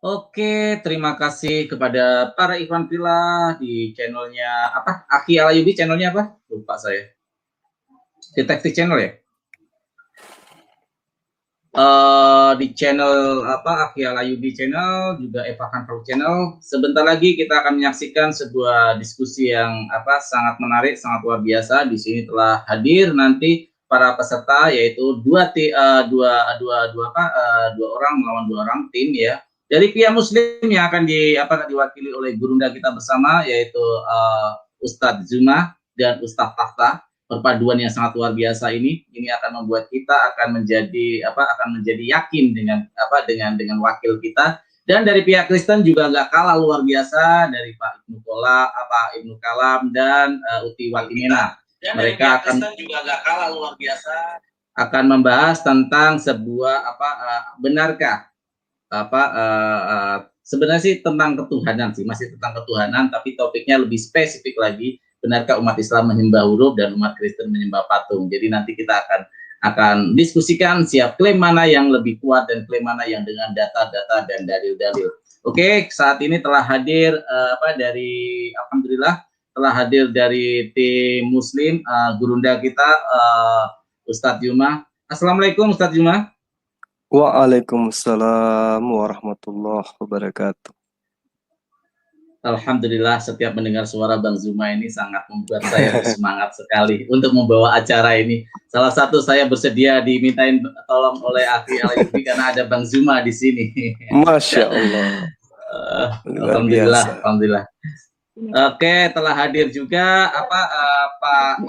Oke, terima kasih kepada para Ikhwan Fillah di channelnya apa? Aki Alayubi channelnya apa? Lupa saya. Detektif channel ya? Di channel apa Aki Alayubi channel juga Eva Kanfro channel. Sebentar lagi kita akan menyaksikan sebuah diskusi yang apa sangat menarik, sangat luar biasa. Di sini telah hadir nanti para peserta yaitu dua orang melawan dua orang tim ya. Dari pihak Muslim yang akan diwakili oleh gurunda kita bersama yaitu Ustadz Zuma dan Ustadz Tafta. Perpaduan yang sangat luar biasa ini akan membuat kita akan menjadi yakin dengan wakil kita. Dan dari pihak Kristen juga nggak kalah luar biasa dari Pak Ibnu Kalam dan Uti Watimena. Mereka akan juga nggak kalah luar biasa akan membahas tentang sebuah benarkah sebenarnya sih tentang ketuhanan sih, masih tentang ketuhanan, tapi topiknya lebih spesifik lagi. Benarkah umat Islam menyembah huruf dan umat Kristen menyembah patung? Jadi nanti kita akan diskusikan siap klaim mana yang lebih kuat dan klaim mana yang dengan data-data dan dalil-dalil. Oke, saat ini telah hadir alhamdulillah telah hadir dari tim Muslim gurunda kita Ustadz Juma. Assalamualaikum Ustadz Juma. Waalaikumsalam warahmatullahi wabarakatuh. Alhamdulillah, setiap mendengar suara Bang Zuma ini sangat membuat saya bersemangat sekali untuk membawa acara ini. Salah satu saya bersedia dimintain tolong oleh Aki Alayubi karena ada Bang Zuma di sini. Masya Allah. Alhamdulillah. Oke, telah hadir juga Pak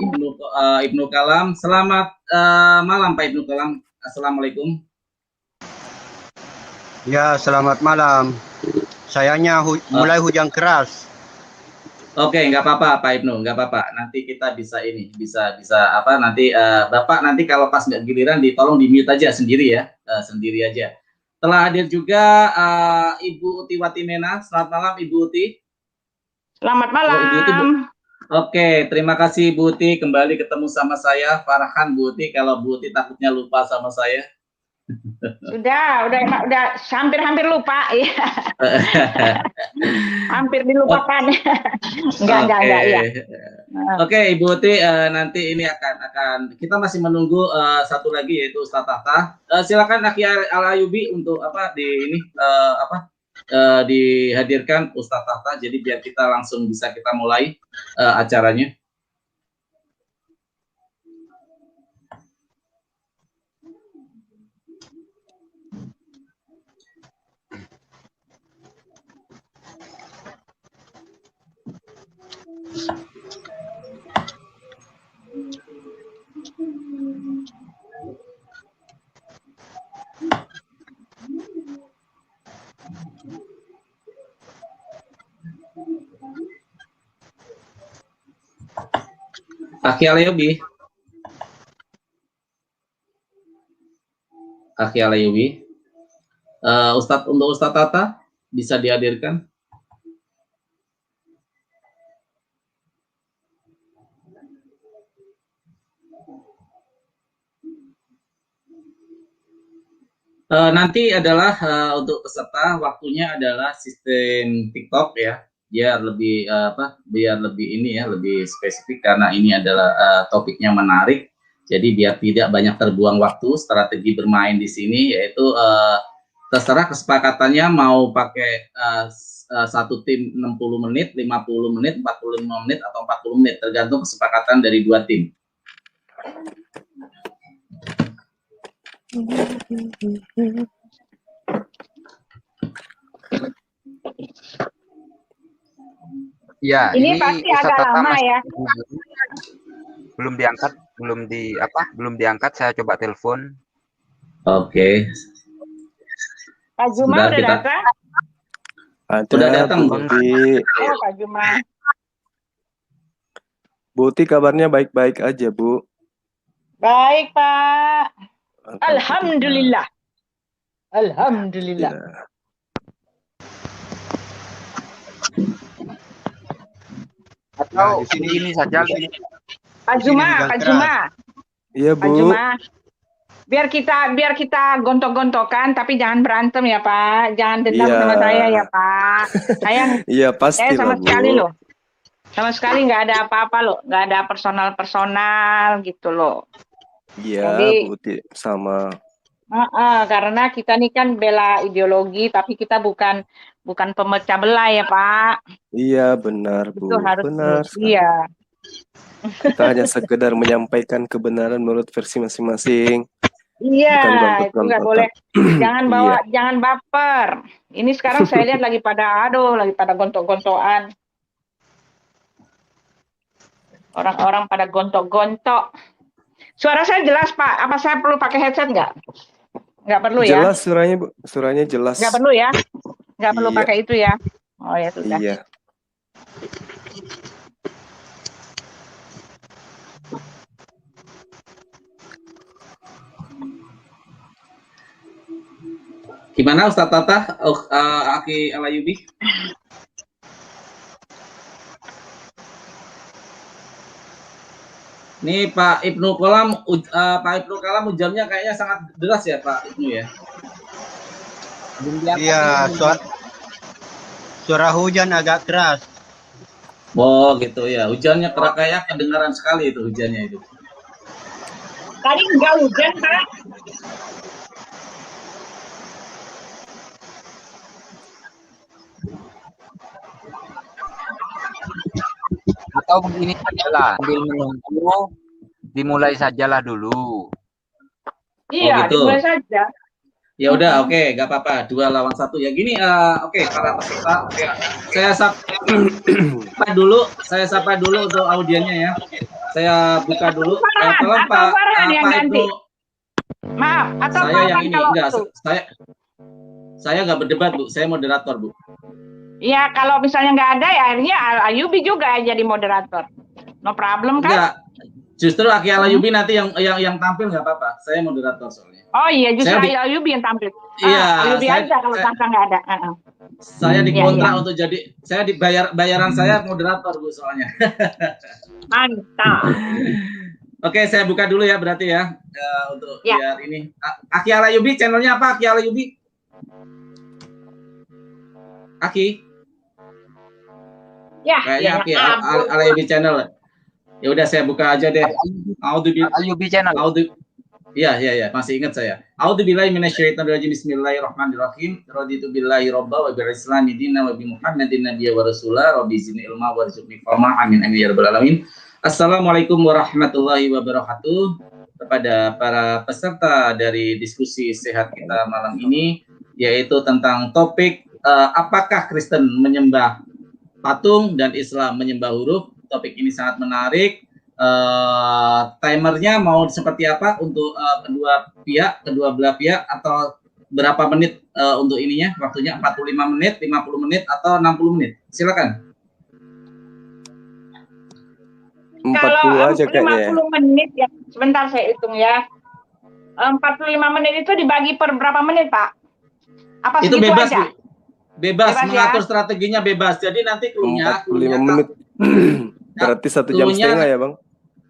Ibnu Kalam. Selamat malam Pak Ibnu Kalam. Assalamualaikum. Ya, selamat malam. Sayangnya mulai hujan keras. Oke, nggak apa-apa Pak Ibnu, nggak apa-apa. Nanti kita bisa nanti Bapak nanti kalau pas nggak giliran tolong di mute aja sendiri ya, sendiri aja. Telah hadir juga Ibu Uti Watimena. Selamat malam Ibu Uti. Selamat malam. Ibu Uti, oke, terima kasih Bu Uti, kembali ketemu sama saya. Farhan Bu Uti, kalau Bu Uti takutnya lupa sama saya. Udah hampir lupa ya. Hampir dilupakan. Enggak ya. Oke, Ibu Uti, nanti ini akan kita masih menunggu satu lagi yaitu Ustadz Tafta. Silakan Aki Alayubi untuk dihadirkan Ustadz Tafta, jadi biar kita langsung bisa kita mulai acaranya. Aki Alayubi. Untuk Ustadz Tata bisa dihadirkan. Nanti adalah untuk peserta waktunya adalah sistem TikTok ya, biar lebih lebih spesifik karena ini adalah topiknya menarik. Jadi biar tidak banyak terbuang waktu, strategi bermain di sini yaitu terserah kesepakatannya mau pakai satu tim 60 menit, 50 menit, 45 menit atau 40 menit tergantung kesepakatan dari dua tim. Ya, ini pasti agak lama ya. Belum diangkat, saya coba telepon. Oke. Pak Juma udah datang? Udah datang, Bu Uti. Oh, Pak Juma. Bu Uti kabarnya baik-baik aja, Bu. Baik, Pak. Alhamdulillah. Alhamdulillah. Ya. Atau di sini saja. Pak Juma. Iya, Bu. Pak Juma. biar kita gontok-gontokan, tapi jangan berantem ya Pak, jangan dendam Iya. sama saya ya Pak. Iya pasti Saya sama lah, sekali Bu. loh, sama sekali nggak ada apa-apa loh, nggak ada personal gitu loh. Iya, Jadi, Bu, sama. karena kita nih kan bela ideologi, tapi kita bukan pemecah belah ya Pak. Iya, benar, Itu Bu. harus Benar sekali. iya. Kita hanya sekedar menyampaikan kebenaran menurut versi masing-masing. Iya, Bukan itu nggak gontok-gontokan. boleh. Jangan Iya. jangan baper. Ini sekarang saya lihat lagi pada gontok-gontokan. Orang-orang pada gontok-gontok. Suara saya jelas Pak. Apa saya perlu pakai headset nggak? Nggak perlu ya? Jelas suranya, Bu. Suranya jelas. Nggak perlu ya? Nggak perlu Iya. pakai itu ya? Oh ya sudah. Iya. Gimana Ustaz Tata, Aki Alayubi? Nih Pak Ibnu Kalam, ujarnya kayaknya sangat deras ya Pak Ibnu ya. Iya, suara hujan agak keras. Oh gitu ya, hujannya kayak kedengaran sekali itu hujannya itu. Tadi nggak hujan Pak. Atau begini sajalah, sambil menunggu, dimulai sajalah dulu. Iya, gitu. dimulai saja. Ya udah, oke, nggak apa-apa. 2 lawan 1 ya. Gini, oke, para peserta, oke. Saya sapa dulu untuk audiennya ya. Saya buka dulu. Tolong Pak Ibnu. Maaf, atau Saya yang ini kalau enggak, saya nggak berdebat Bu. Saya moderator Bu. Iya, kalau misalnya nggak ada ya akhirnya Ayubi juga jadi moderator. No problem kan? Enggak. Justru Aki Alayubi nanti yang tampil nggak apa-apa. Saya moderator soalnya. Oh iya, justru Ayubi yang tampil. Iya, Ayubi aja kalau Tata nggak ada. Saya dikontrak Iya. untuk jadi, saya dibayar, bayaran saya moderator Bu soalnya. Mantap. Oke, saya buka dulu ya berarti ya, untuk Ya. biar ini. Aki Alayubi, channelnya apa Aki Alayubi? Aki? Ya, Kayaknya ya, Aki ampun. Alayubi channel. Ya udah saya buka aja deh. Ayubi channel. Iya, masih ingat saya. A'udzubillahi minasyaitonirrajim. Bismillahirrahmanirrahim. Raditu billahi robba wa bil islami dinna wa bi Muhammadin nabiyya wa rasula rabbi zidni ilma warzuqni fahma amin amin ya rabbal alamin. Assalamualaikum warahmatullahi wabarakatuh. Kepada para peserta dari diskusi sehat kita malam ini, yaitu tentang topik apakah Kristen menyembah patung dan Islam menyembah huruf. Topik ini sangat menarik. Timernya mau seperti apa untuk kedua belah pihak, atau berapa menit untuk ininya, waktunya 45 menit, 50 menit, atau 60 menit? Silakan. 40 Kalau aja kayaknya. 50 menit ya, sebentar saya hitung ya. 45 menit itu dibagi per berapa menit, Pak? Apa Itu segitu bebas, aja? Bu. Bebas mengatur ya? strateginya bebas. Jadi nanti 45 menit. Berarti 1 jam setengah ya, Bang?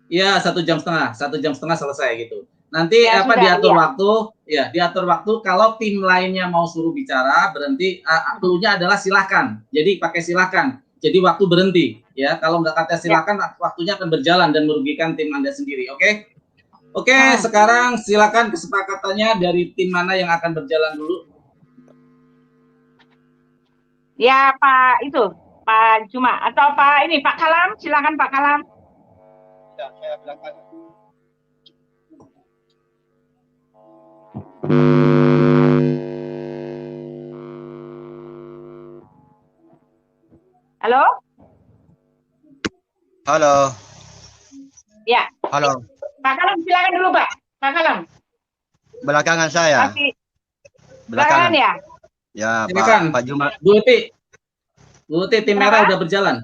Iya, 1 jam setengah. 1 jam setengah selesai gitu. Nanti Ya, sudah, diatur iya. waktu, ya diatur waktu. Kalau tim lainnya mau suruh bicara, berhenti. Waktunya adalah silakan. Jadi pakai silakan. Jadi waktu berhenti, ya. Kalau nggak kata silakan, waktunya akan berjalan dan merugikan tim Anda sendiri. Oke? Oke, sekarang silakan kesepakatannya dari tim mana yang akan berjalan dulu. Ya, Pak Pak Juma atau Pak Kalam, silakan Pak Kalam. Ya, saya belakang. Halo? Halo. Ya, Halo. Pak Kalam silakan dulu, Pak. Pak Kalam. Belakangan saya. Masih belakangan ya? Ya, Silakan. Pak Juma. Bu Uti, tim merah udah berjalan.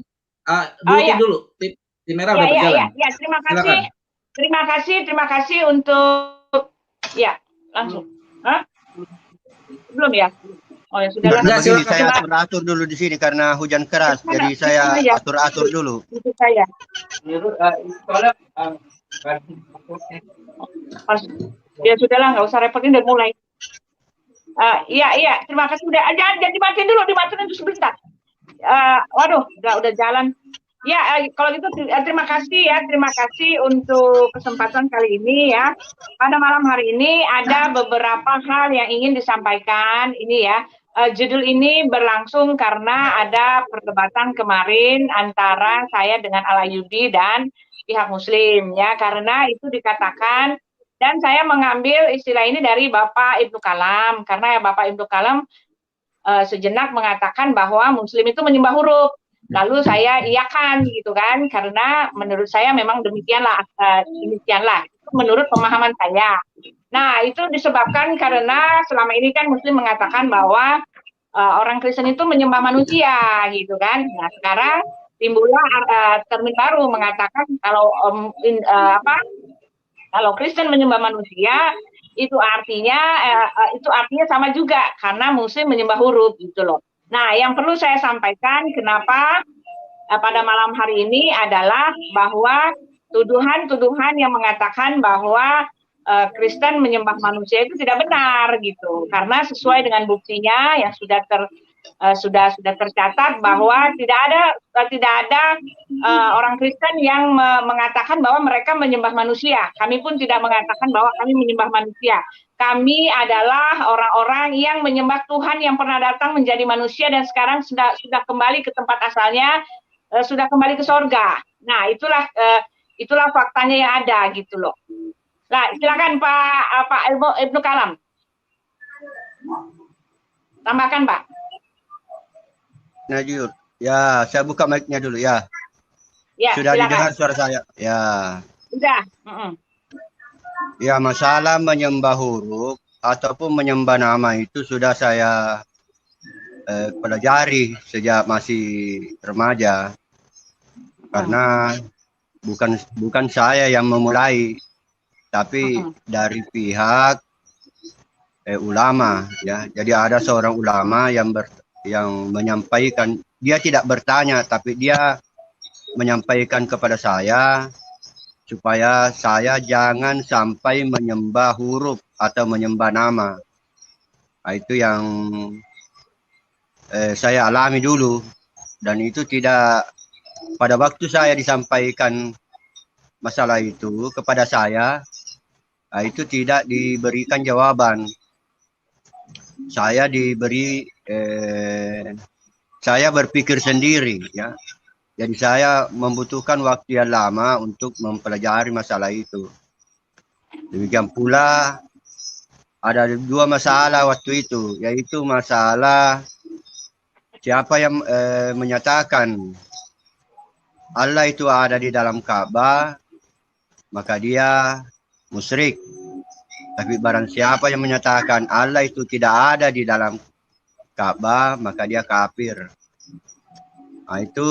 Bu Uti iya. dulu. Tim merah udah berjalan. Ya, terima kasih. Silakan. Terima kasih untuk ya, langsung. Hah? Belum ya? Oh ya sudah Enggak, Begini, silakan. saya atur dulu di sini karena hujan keras, jadi saya atur dulu. Itu saya. Ya sudahlah, nggak usah repotin, udah mulai. Iya, terima kasih. Udah, jangan dimatiin dulu, dimatiin itu sebentar. Waduh, udah jalan. Ya, kalau gitu terima kasih untuk kesempatan kali ini ya. Pada malam hari ini ada beberapa hal yang ingin disampaikan ini ya. Judul ini berlangsung karena ada perdebatan kemarin antara saya dengan Al-Ayyubi dan pihak Muslim ya, karena itu dikatakan, dan saya mengambil istilah ini dari Bapak Ibnu Kalam, karena Bapak Ibnu Kalam sejenak mengatakan bahwa Muslim itu menyembah huruf. Lalu saya iyakan gitu kan, karena menurut saya memang demikianlah, itu menurut pemahaman saya. Nah, itu disebabkan karena selama ini kan Muslim mengatakan bahwa orang Kristen itu menyembah manusia gitu kan. Nah, sekarang timbullah termin baru mengatakan kalau Kristen menyembah manusia, itu artinya sama juga karena Muslim menyembah huruf gitu loh. Nah, yang perlu saya sampaikan kenapa pada malam hari ini adalah bahwa tuduhan-tuduhan yang mengatakan bahwa Kristen menyembah manusia itu tidak benar gitu, karena sesuai dengan buktinya yang sudah tercatat bahwa tidak ada orang Kristen yang mengatakan bahwa mereka menyembah manusia. Kami pun tidak mengatakan bahwa kami menyembah manusia. Kami adalah orang-orang yang menyembah Tuhan yang pernah datang menjadi manusia dan sekarang sudah kembali ke tempat asalnya, sudah kembali ke sorga. Nah, itulah faktanya yang ada gitu loh. Nah, silakan Pak Ibnu Kalam. Tambahkan, Pak. Najul. Ya, saya buka mic-nya dulu ya. Ya, sudah silakan. didengar suara saya? Ya. Sudah. Ya, masalah menyembah huruf ataupun menyembah nama itu sudah saya pelajari sejak masih remaja. Karena bukan saya yang memulai, tapi dari pihak ulama ya. Jadi ada seorang ulama yang menyampaikan, dia tidak bertanya tapi dia menyampaikan kepada saya supaya saya jangan sampai menyembah huruf atau menyembah nama. Nah, itu yang saya alami dulu, dan itu tidak, pada waktu saya disampaikan masalah itu kepada saya, nah, itu tidak diberikan jawaban. Saya saya berpikir sendiri ya. Jadi saya membutuhkan waktu yang lama untuk mempelajari masalah itu. Demikian pula ada dua masalah waktu itu, yaitu masalah siapa yang menyatakan Allah itu ada di dalam Ka'bah, maka dia musyrik. Tapi barang siapa yang menyatakan Allah itu tidak ada di dalam Ka'bah, maka dia kafir. Nah, itu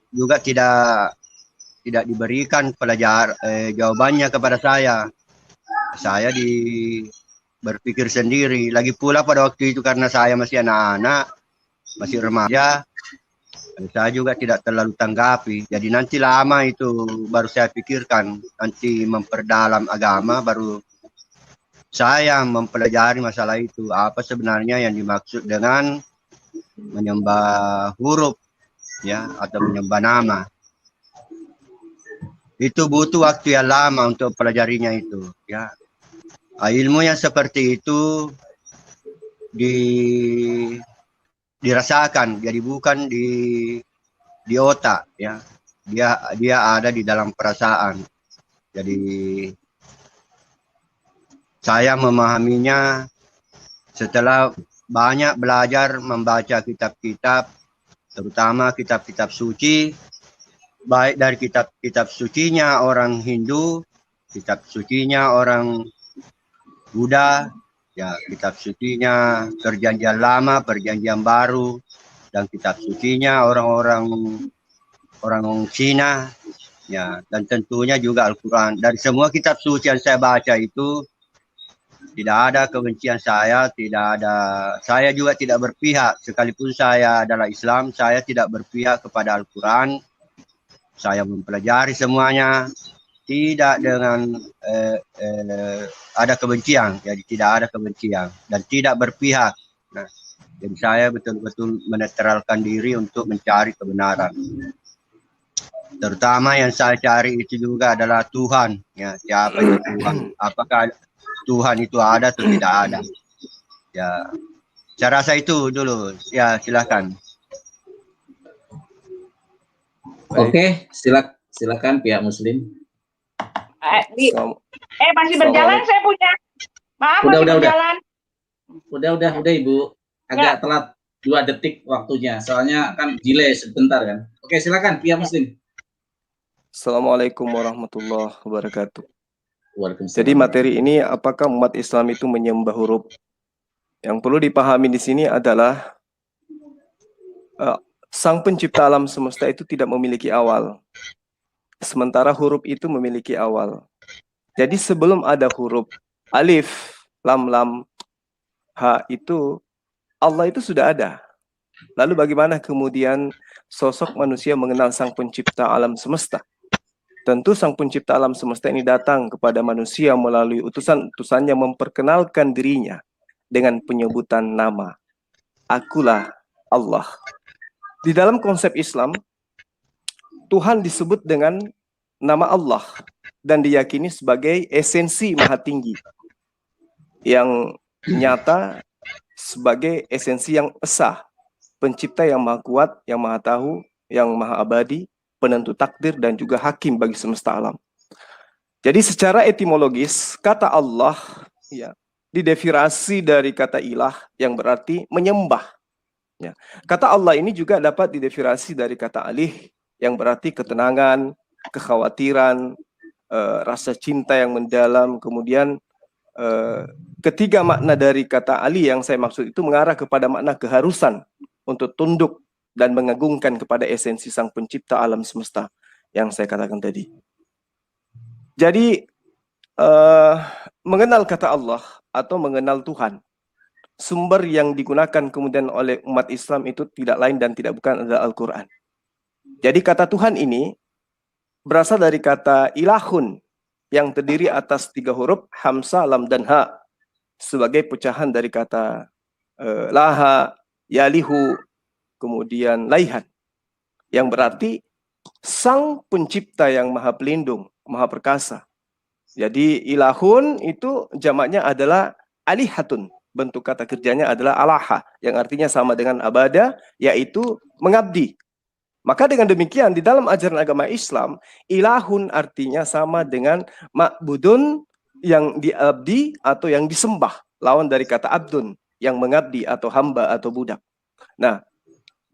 juga tidak diberikan jawabannya kepada saya. Saya berpikir sendiri. Lagi pula pada waktu itu karena saya masih anak-anak, masih remaja, saya juga tidak terlalu tanggapi. Jadi nanti lama itu baru saya pikirkan, nanti memperdalam agama baru saya mempelajari masalah itu. Apa sebenarnya yang dimaksud dengan menyembah huruf ya, atau menyembah nama. Itu butuh waktu yang lama untuk pelajarinya itu ya. Ilmu yang seperti itu dirasakan, jadi bukan di otak ya. Dia ada di dalam perasaan. Jadi saya memahaminya setelah banyak belajar membaca kitab-kitab, terutama kitab-kitab suci, baik dari kitab sucinya orang Hindu, kitab sucinya orang Buddha, ya, kitab sucinya Perjanjian Lama, Perjanjian Baru, dan kitab sucinya orang-orang Cina, ya, dan tentunya juga Al-Quran. Dari semua kitab suci yang saya baca itu tidak ada kebencian saya, saya juga tidak berpihak, sekalipun saya adalah Islam, saya tidak berpihak kepada Al-Quran. Saya mempelajari semuanya, tidak dengan ada kebencian, jadi tidak ada kebencian dan tidak berpihak. Nah, jadi saya betul-betul menetralkan diri untuk mencari kebenaran. Terutama yang saya cari itu juga adalah Tuhan. Ya, siapa itu Tuhan? Apakah Tuhan itu ada atau tidak ada? Ya, saya rasa itu dulu. Ya, silakan. Oke, silakan pihak Muslim. Masih berjalan saya punya. Maaf, masih berjalan. Udah Ibu. Agak telat 2 detik waktunya. Soalnya kan delay sebentar kan. Oke, silakan pihak Muslim. Assalamualaikum warahmatullahi wabarakatuh. Waalaikumsalam. Jadi materi ini, apakah umat Islam itu menyembah huruf? Yang perlu dipahami di sini adalah Sang Pencipta alam semesta itu tidak memiliki awal, sementara huruf itu memiliki awal. Jadi sebelum ada huruf alif, lam, ha itu, Allah itu sudah ada. Lalu bagaimana kemudian sosok manusia mengenal Sang Pencipta alam semesta? Tentu Sang Pencipta alam semesta ini datang kepada manusia melalui utusan-utusannya, memperkenalkan dirinya dengan penyebutan nama. Akulah Allah. Di dalam konsep Islam, Tuhan disebut dengan nama Allah dan diyakini sebagai esensi maha tinggi yang nyata, sebagai esensi yang esa, pencipta yang maha kuat, yang maha tahu, yang maha abadi, penentu takdir, dan juga hakim bagi semesta alam. Jadi secara etimologis, kata Allah ya didefinisi dari kata ilah yang berarti menyembah. Ya. Kata Allah ini juga dapat didefinisi dari kata alih yang berarti ketenangan, kekhawatiran, rasa cinta yang mendalam. Kemudian ketiga makna dari kata alih yang saya maksud itu mengarah kepada makna keharusan untuk tunduk dan mengagungkan kepada esensi Sang Pencipta alam semesta yang saya katakan tadi. Jadi mengenal kata Allah atau mengenal Tuhan, sumber yang digunakan kemudian oleh umat Islam itu tidak lain dan tidak bukan adalah Al-Quran. Jadi kata Tuhan ini berasal dari kata ilahun yang terdiri atas 3 huruf, hamzah, lam, dan ha, sebagai pecahan dari kata laha, yalihu, kemudian laihan, yang berarti Sang Pencipta yang maha pelindung, maha perkasa. Jadi ilahun itu jamaknya adalah alihatun, bentuk kata kerjanya adalah alaha, yang artinya sama dengan abada, yaitu mengabdi. Maka dengan demikian di dalam ajaran agama Islam, ilahun artinya sama dengan ma'budun, yang diabdi atau yang disembah, lawan dari kata abdun, yang mengabdi atau hamba atau budak. Nah,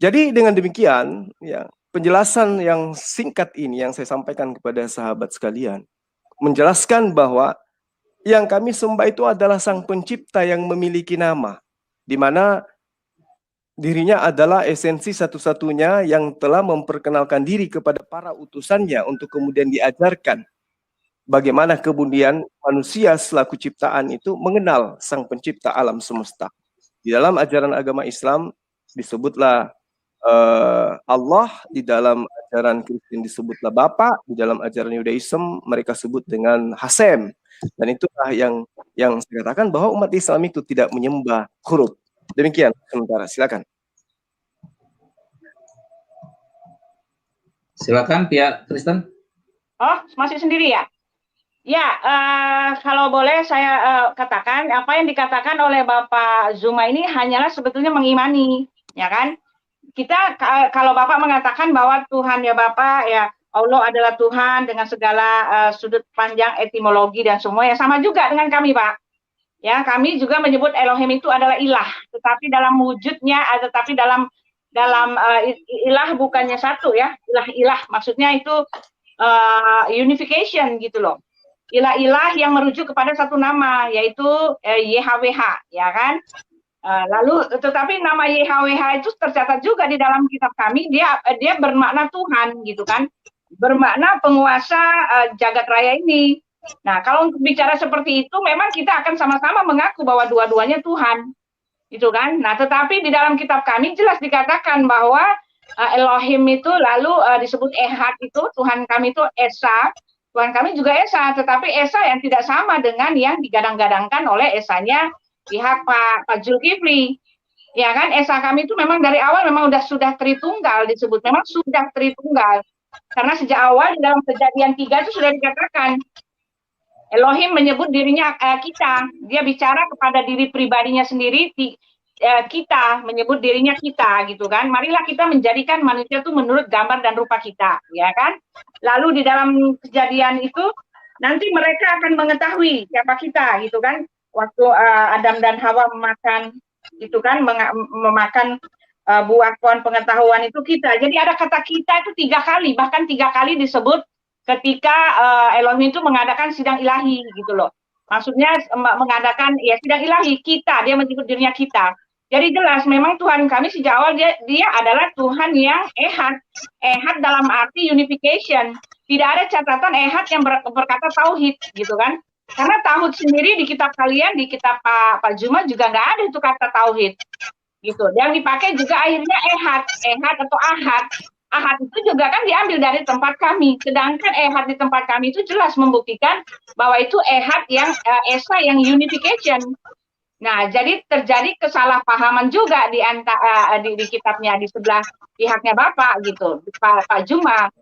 jadi dengan demikian, ya, penjelasan yang singkat ini yang saya sampaikan kepada sahabat sekalian, menjelaskan bahwa yang kami sembah itu adalah Sang Pencipta yang memiliki nama, di mana dirinya adalah esensi satu-satunya yang telah memperkenalkan diri kepada para utusannya untuk kemudian diajarkan bagaimana kemudian manusia selaku ciptaan itu mengenal Sang Pencipta alam semesta. Di dalam ajaran agama Islam disebutlah Allah, di dalam ajaran Kristen disebutlah Bapa, di dalam ajaran Yudaism mereka sebut dengan Hasem. Dan itulah yang saya katakan bahwa umat Islam itu tidak menyembah huruf. Demikian sementara, silakan. Silakan pihak Kristen. Oh, masih sendiri ya? Ya, kalau boleh saya katakan, apa yang dikatakan oleh Bapak Zuma ini hanyalah sebetulnya mengimani, ya kan? Kita kalau Bapak mengatakan bahwa Tuhan ya Bapak, ya Allah adalah Tuhan dengan segala sudut panjang etimologi dan semua, ya sama juga dengan kami, Pak. Ya, kami juga menyebut Elohim itu adalah ilah, tetapi dalam wujudnya, tetapi dalam ilah bukannya satu ya, ilah maksudnya itu unification gitu loh. Ilah-ilah yang merujuk kepada satu nama, yaitu YHWH, ya kan? Lalu tetapi nama YHWH itu tercatat juga di dalam kitab kami, dia bermakna Tuhan gitu kan, bermakna penguasa jagat raya ini. Nah, kalau untuk bicara seperti itu memang kita akan sama-sama mengaku bahwa dua-duanya Tuhan gitu kan. Nah, tetapi di dalam kitab kami jelas dikatakan bahwa Elohim itu lalu disebut Ehad, itu Tuhan kami itu Esa, Tuhan kami juga Esa, tetapi Esa yang tidak sama dengan yang digadang-gadangkan oleh Esanya pihak Pak Zulkifli. Ya kan, Esa kami itu memang dari awal memang sudah Tritunggal disebut, memang sudah Tritunggal. Karena sejak awal di dalam Kejadian 3 itu sudah dikatakan Elohim menyebut dirinya kita, dia bicara kepada diri pribadinya sendiri, kita menyebut dirinya kita gitu kan. Marilah kita menjadikan manusia itu menurut gambar dan rupa kita, ya kan. Lalu di dalam Kejadian itu nanti mereka akan mengetahui siapa kita gitu kan. Waktu Adam dan Hawa memakan itu kan, memakan buah pohon pengetahuan itu kita. Jadi ada kata kita itu 3 kali, bahkan 3 kali disebut ketika Elohim itu mengadakan sidang ilahi gitu loh. Maksudnya mengadakan ya sidang ilahi kita, dia menyebut dirinya kita. Jadi jelas memang Tuhan kami sejak awal dia adalah Tuhan yang ehad. Ehad dalam arti unification. Tidak ada catatan ehad yang berkata tauhid gitu kan. Karena tauhid sendiri di kitab kalian, di kitab Pak Juma juga nggak ada itu kata tauhid gitu. Yang dipakai juga akhirnya ehad atau ahad. Ahad itu juga kan diambil dari tempat kami. Sedangkan ehad di tempat kami itu jelas membuktikan bahwa itu ehad yang esa yang unification. Nah, jadi terjadi kesalahpahaman juga di kitabnya di sebelah pihaknya Bapak gitu, Pak Juma.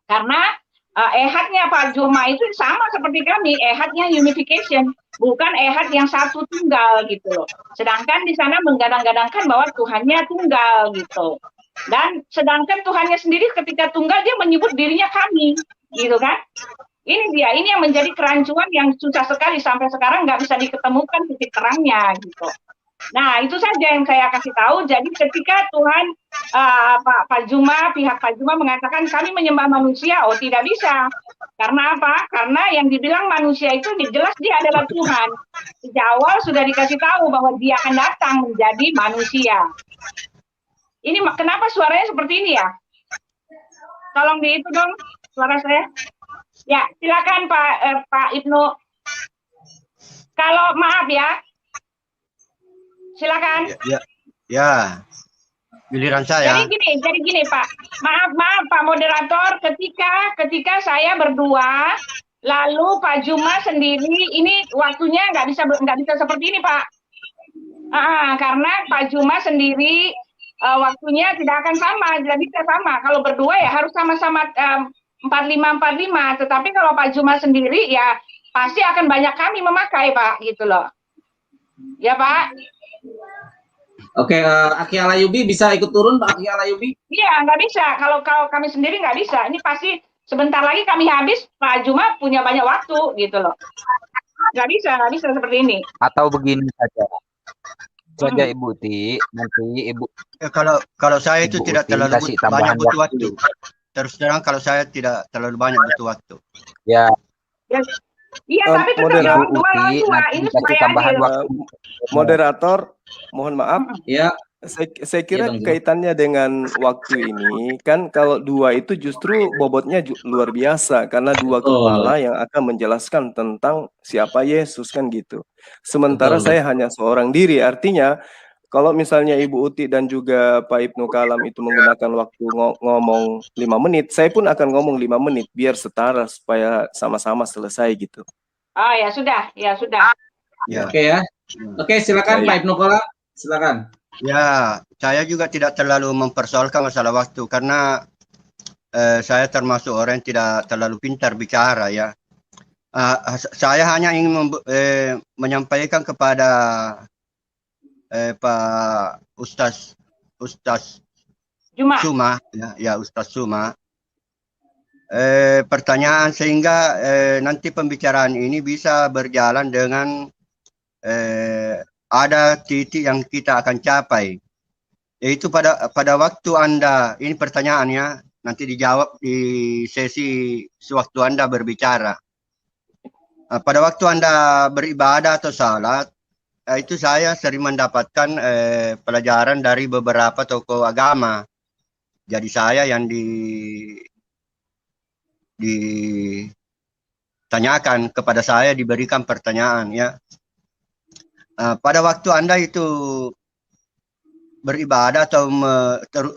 Karena ehadnya Pak Juma itu sama seperti kami, ehadnya unification, bukan ehad yang satu tunggal gitu loh. Sedangkan di sana menggadang-gadangkan bahwa Tuhannya tunggal gitu. Dan sedangkan Tuhannya sendiri ketika tunggal dia menyebut dirinya kami, gitu kan? Ini yang menjadi kerancuan yang susah sekali sampai sekarang nggak bisa diketemukan titik terangnya gitu. Nah itu saja yang saya kasih tahu. Jadi ketika Tuhan Pak Juma, pihak Pak Juma mengatakan kami menyembah manusia, oh tidak bisa. Karena apa? Karena yang dibilang manusia itu jelas dia adalah Tuhan. Sejak awal sudah dikasih tahu bahwa dia akan datang menjadi manusia. Ini kenapa suaranya seperti ini ya? Tolong di itu dong suara saya. Ya, silakan Pak Ibnu. Kalau maaf ya, silakan. Ya. Giliran saya. Jadi gini Pak. Maaf Pak moderator, ketika saya berdua, lalu Pak Juma sendiri, ini waktunya nggak bisa seperti ini Pak. Karena Pak Juma sendiri waktunya tidak akan sama, tidak bisa sama. Kalau berdua ya harus sama-sama 45-45. Tetapi kalau Pak Juma sendiri ya pasti akan banyak kami memakai Pak, gitu loh. Ya Pak. Oke, Aki Alayubi bisa ikut turun Pak Aki Alayubi? Iya, nggak bisa. Kalau kami sendiri nggak bisa. Ini pasti sebentar lagi kami habis, Pak Juma punya banyak waktu, gitu loh. Nggak bisa seperti ini. Atau begini saja. Saja Ibu Ti, nanti Ibu. Kalau saya itu Ibu tidak Uti terlalu kasih banyak tambahan butuh waktu. waktu. Terus terang kalau saya tidak terlalu banyak butuh waktu. Ya, Iya, tapi tetap moderator dua lawan dua. nanti Ini dikasih supaya tambahan adil. waktu. Moderator, mohon maaf. Ya, Saya kira Bang Juma. kaitannya dengan waktu ini kan kalau 2 itu justru bobotnya luar biasa karena 2 kepala yang akan menjelaskan tentang siapa Yesus kan gitu. Sementara Betul. saya hanya seorang diri, artinya kalau misalnya Ibu Uti dan juga Pak Ibnu Kalam itu menggunakan waktu ngomong 5 menit, saya pun akan ngomong 5 menit biar setara supaya sama-sama selesai gitu. Oh ya sudah. Ya. Oke ya. Oke, silakan Pak Ibnu Kalam, silakan. Ya, saya juga tidak terlalu mempersoalkan masalah waktu karena saya termasuk orang yang tidak terlalu pintar bicara ya. Saya hanya ingin menyampaikan kepada Pak Ustaz Suma, ya Ustaz Suma, pertanyaan sehingga nanti pembicaraan ini bisa berjalan dengan ada titik yang kita akan capai, yaitu pada waktu Anda, ini pertanyaannya nanti dijawab di sesi sewaktu Anda berbicara. Pada waktu Anda beribadah atau salat, itu saya sering mendapatkan pelajaran dari beberapa tokoh agama. Jadi saya yang ditanyakan kepada saya, diberikan pertanyaan ya. Pada waktu Anda itu beribadah atau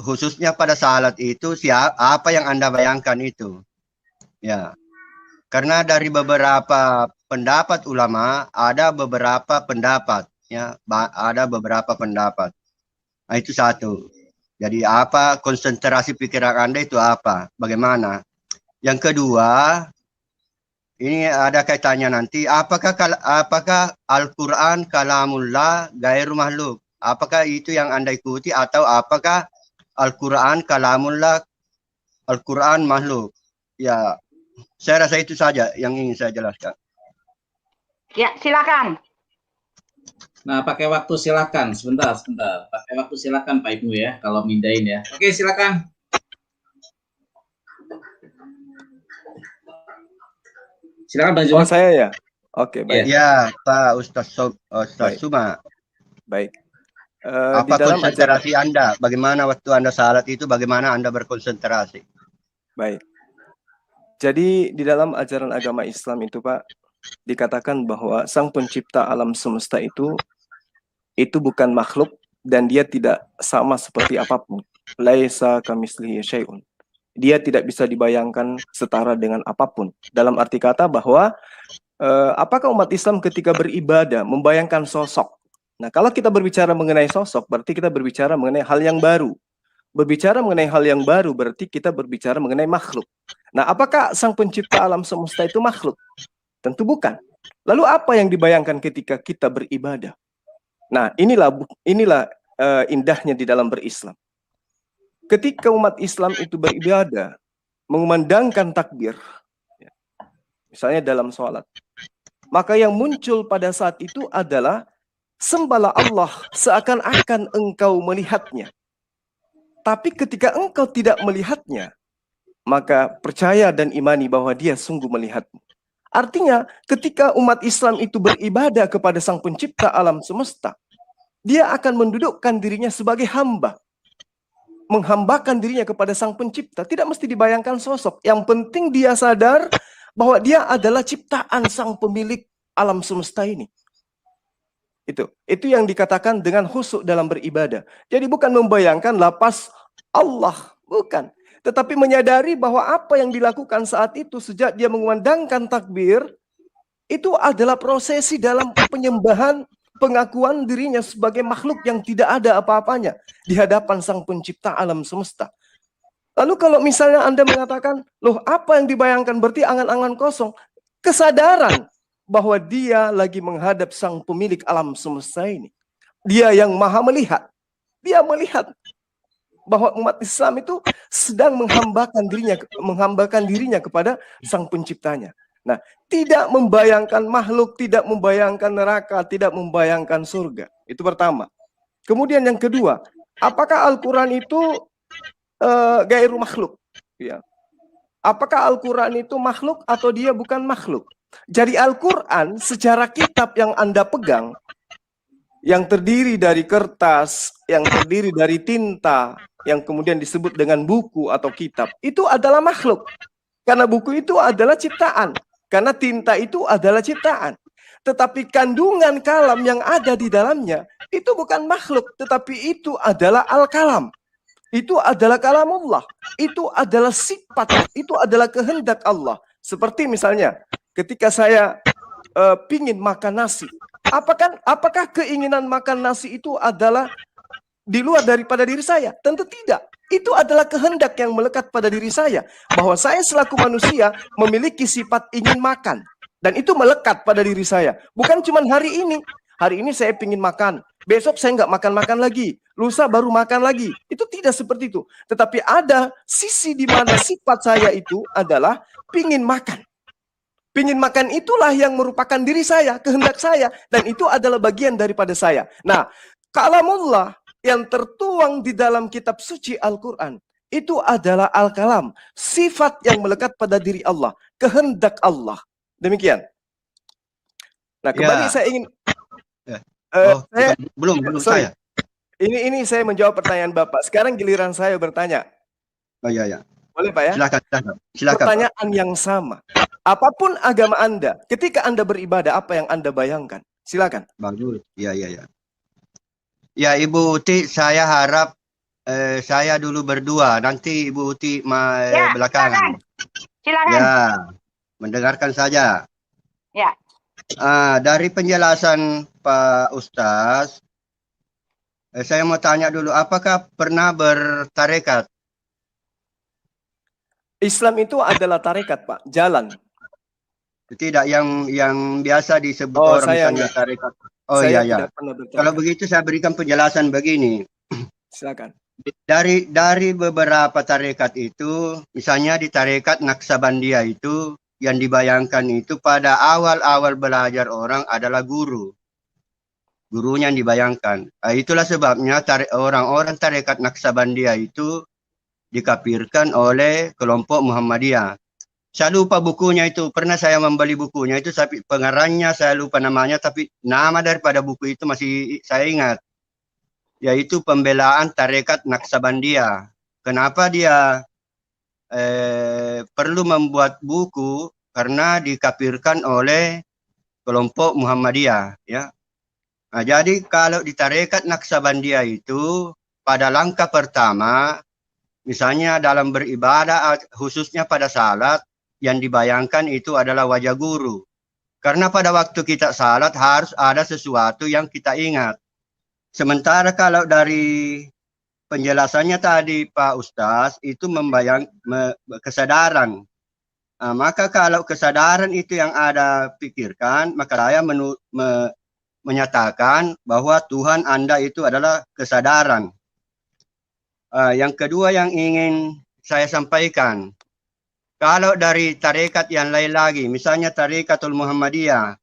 khususnya pada salat itu apa yang Anda bayangkan itu? Ya. Karena dari beberapa pendapat ulama ada beberapa pendapat, ya, ada beberapa pendapat. Nah, itu satu. Jadi apa konsentrasi pikiran Anda itu apa? Bagaimana? Yang kedua, ini ada kaitannya nanti. Apakah Al-Quran kalamullah gairu makhluk? Apakah itu yang Anda ikuti atau apakah Al-Quran kalamullah, Al-Quran makhluk? Ya, saya rasa itu saja yang ingin saya jelaskan. Ya, silakan. Nah, pakai waktu silakan. Sebentar. Pakai waktu silakan Pak Ibnu ya, kalau mindahin ya. Oke, silakan. Silakan Bang Juma. Oh, saya ya? Oke, baik. Ya, Pak Ustaz Suma. Baik. Apa konsentrasi Anda? Bagaimana waktu Anda salat itu? Bagaimana Anda berkonsentrasi? Baik. Jadi di dalam ajaran agama Islam itu, Pak, dikatakan bahwa Sang Pencipta alam semesta itu bukan makhluk dan dia tidak sama seperti apapun. Laisa kamitslihi syai'un. Dia tidak bisa dibayangkan setara dengan apapun. Dalam arti kata bahwa apakah umat Islam ketika beribadah membayangkan sosok? Nah, kalau kita berbicara mengenai sosok, berarti kita berbicara mengenai hal yang baru. Berbicara mengenai hal yang baru, berarti kita berbicara mengenai makhluk. Nah, apakah Sang Pencipta alam semesta itu makhluk? Tentu bukan. Lalu apa yang dibayangkan ketika kita beribadah? Nah, inilah indahnya di dalam berislam. Ketika umat Islam itu beribadah, mengumandangkan takbir, misalnya dalam sholat, maka yang muncul pada saat itu adalah sembahlah Allah seakan-akan engkau melihatnya. Tapi ketika engkau tidak melihatnya, maka percaya dan imani bahwa dia sungguh melihatmu. Artinya ketika umat Islam itu beribadah kepada Sang Pencipta alam semesta, dia akan mendudukkan dirinya sebagai hamba. Menghambakan dirinya kepada Sang Pencipta. Tidak mesti dibayangkan sosok. Yang penting dia sadar bahwa dia adalah ciptaan Sang Pemilik alam semesta ini. Itu yang dikatakan dengan khusyuk dalam beribadah. Jadi bukan membayangkan lapas Allah, bukan. Tetapi menyadari bahwa apa yang dilakukan saat itu sejak dia mengumandangkan takbir, itu adalah prosesi dalam penyembahan, pengakuan dirinya sebagai makhluk yang tidak ada apa-apanya di hadapan Sang Pencipta alam semesta. Lalu kalau misalnya Anda mengatakan, loh apa yang dibayangkan berarti angan-angan kosong. Kesadaran bahwa dia lagi menghadap Sang Pemilik alam semesta ini. Dia yang maha melihat. Dia melihat bahwa umat Islam itu sedang menghambakan dirinya kepada Sang Penciptanya. Nah, tidak membayangkan makhluk, tidak membayangkan neraka, tidak membayangkan surga. Itu pertama. Kemudian yang kedua, apakah Al-Quran itu gairu makhluk? Ya. Apakah Al-Quran itu makhluk atau dia bukan makhluk? Jadi Al-Quran secara kitab yang Anda pegang, yang terdiri dari kertas, yang terdiri dari tinta, yang kemudian disebut dengan buku atau kitab, itu adalah makhluk. Karena buku itu adalah ciptaan. Karena tinta itu adalah ciptaan. Tetapi kandungan kalam yang ada di dalamnya, itu bukan makhluk, tetapi itu adalah al-kalam. Itu adalah kalamullah. Itu adalah sifat, itu adalah kehendak Allah. Seperti misalnya, ketika saya pingin makan nasi, apakah keinginan makan nasi itu adalah di luar daripada diri saya? Tentu tidak. Itu adalah kehendak yang melekat pada diri saya. Bahwa saya selaku manusia memiliki sifat ingin makan. Dan itu melekat pada diri saya. Bukan cuma hari ini. Hari ini saya ingin makan. Besok saya nggak makan-makan lagi. Lusa baru makan lagi. Itu tidak seperti itu. Tetapi ada sisi di mana sifat saya itu adalah pingin makan. Pingin makan itulah yang merupakan diri saya, kehendak saya. Dan itu adalah bagian daripada saya. Nah, kalamullah yang tertuang di dalam kitab suci Al-Quran, itu adalah al-kalam. Sifat yang melekat pada diri Allah. Kehendak Allah. Demikian. Nah, kembali saya ingin... belum saya. Ini saya menjawab pertanyaan Bapak. Sekarang giliran saya bertanya. Oh iya. Boleh Pak ya? Silakan. Pertanyaan yang sama. Apapun agama Anda, ketika Anda beribadah, apa yang Anda bayangkan? Silakan. Bagus. Iya. Ya, Ibu Uti, saya harap saya dulu berdua. Nanti Ibu Uti belakangan. Silakan. Ya. mendengarkan saja. Ya. Dari penjelasan Pak Ustaz, saya mau tanya dulu, apakah pernah bertarekat? Islam itu adalah tarekat, Pak, jalan. Tidak, yang biasa disebut Oh, orang saya misalnya enggak. tarekat. Oh Saya iya. tidak pernah Kalau bertarekat. begitu saya berikan penjelasan begini. Silakan. Dari beberapa tarekat itu, misalnya di tarekat Naksabandia itu, yang dibayangkan itu pada awal-awal belajar orang adalah guru. Gurunya yang dibayangkan. Itulah sebabnya orang-orang tarekat Naksabandia itu dikafirkan oleh kelompok Muhammadiyah. Saya lupa bukunya itu, pernah saya membeli bukunya itu, tapi pengarangnya saya lupa namanya, tapi nama daripada buku itu masih saya ingat, yaitu Pembelaan Tarekat Naksabandia. Kenapa dia perlu membuat buku? Karena dikafirkan oleh kelompok Muhammadiyah, ya. Nah, jadi kalau di Tarekat Naksabandia itu pada langkah pertama, misalnya dalam beribadah, khususnya pada salat, yang dibayangkan itu adalah wajah guru. Karena pada waktu kita salat harus ada sesuatu yang kita ingat. Sementara kalau dari penjelasannya tadi Pak Ustaz itu kesadaran. Maka kalau kesadaran itu yang ada pikirkan, maka saya menyatakan bahwa Tuhan Anda itu adalah kesadaran. Yang kedua yang ingin saya sampaikan, kalau dari tarekat yang lain lagi, misalnya Tarekatul Muhammadiyah,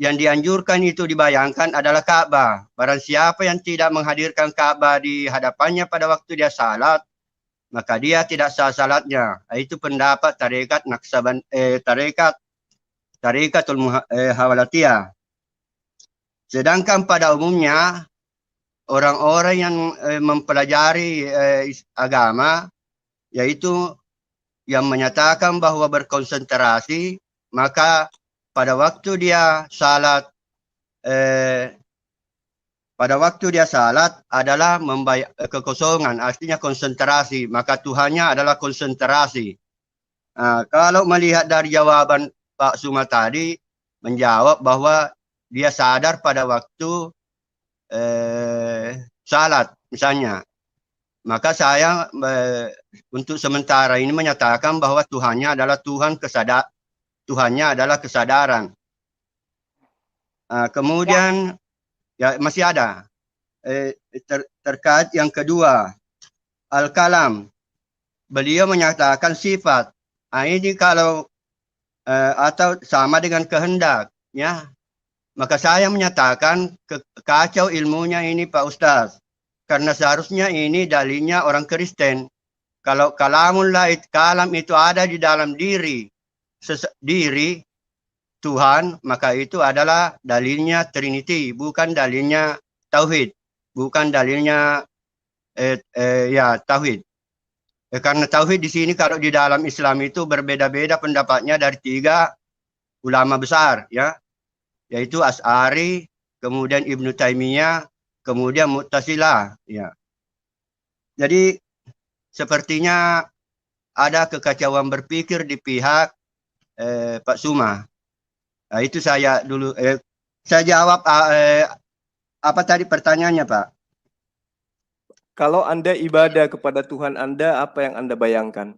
yang dianjurkan itu dibayangkan adalah Ka'bah. Barang siapa yang tidak menghadirkan Ka'bah di hadapannya pada waktu dia salat, maka dia tidak sah salatnya. Itu pendapat tarekat Tarekatul Hawalatiyah. Sedangkan pada umumnya orang-orang yang mempelajari agama, yaitu yang menyatakan bahwa berkonsentrasi, maka pada waktu dia salat adalah kekosongan, artinya konsentrasi, maka Tuhannya adalah konsentrasi. Kalau melihat dari jawaban Pak Suma tadi, menjawab bahwa dia sadar pada waktu salat misalnya, maka saya untuk sementara ini menyatakan bahwa Tuhannya adalah Tuhannya adalah kesadaran. Kemudian ya masih ada terkait yang kedua, Al-Kalam. Beliau menyatakan sifat. Ini kalau atau sama dengan kehendak, ya. Maka saya menyatakan kacau ilmunya ini Pak Ustaz. Karena seharusnya ini dalilnya orang Kristen. Kalau kalam itu ada di dalam diri Tuhan, maka itu adalah dalilnya Trinity, bukan dalilnya Tauhid, bukan dalilnya Tauhid. Karena Tauhid di sini kalau di dalam Islam itu berbeda-beda pendapatnya dari 3 ulama besar, ya, yaitu Asy'ari, kemudian Ibnu Taimiyah, kemudian Mu'tazilah, ya. Jadi sepertinya ada kekacauan berpikir di pihak Pak Suma. Nah, itu saya dulu saya jawab apa tadi pertanyaannya, Pak? Kalau Anda ibadah kepada Tuhan Anda, apa yang Anda bayangkan?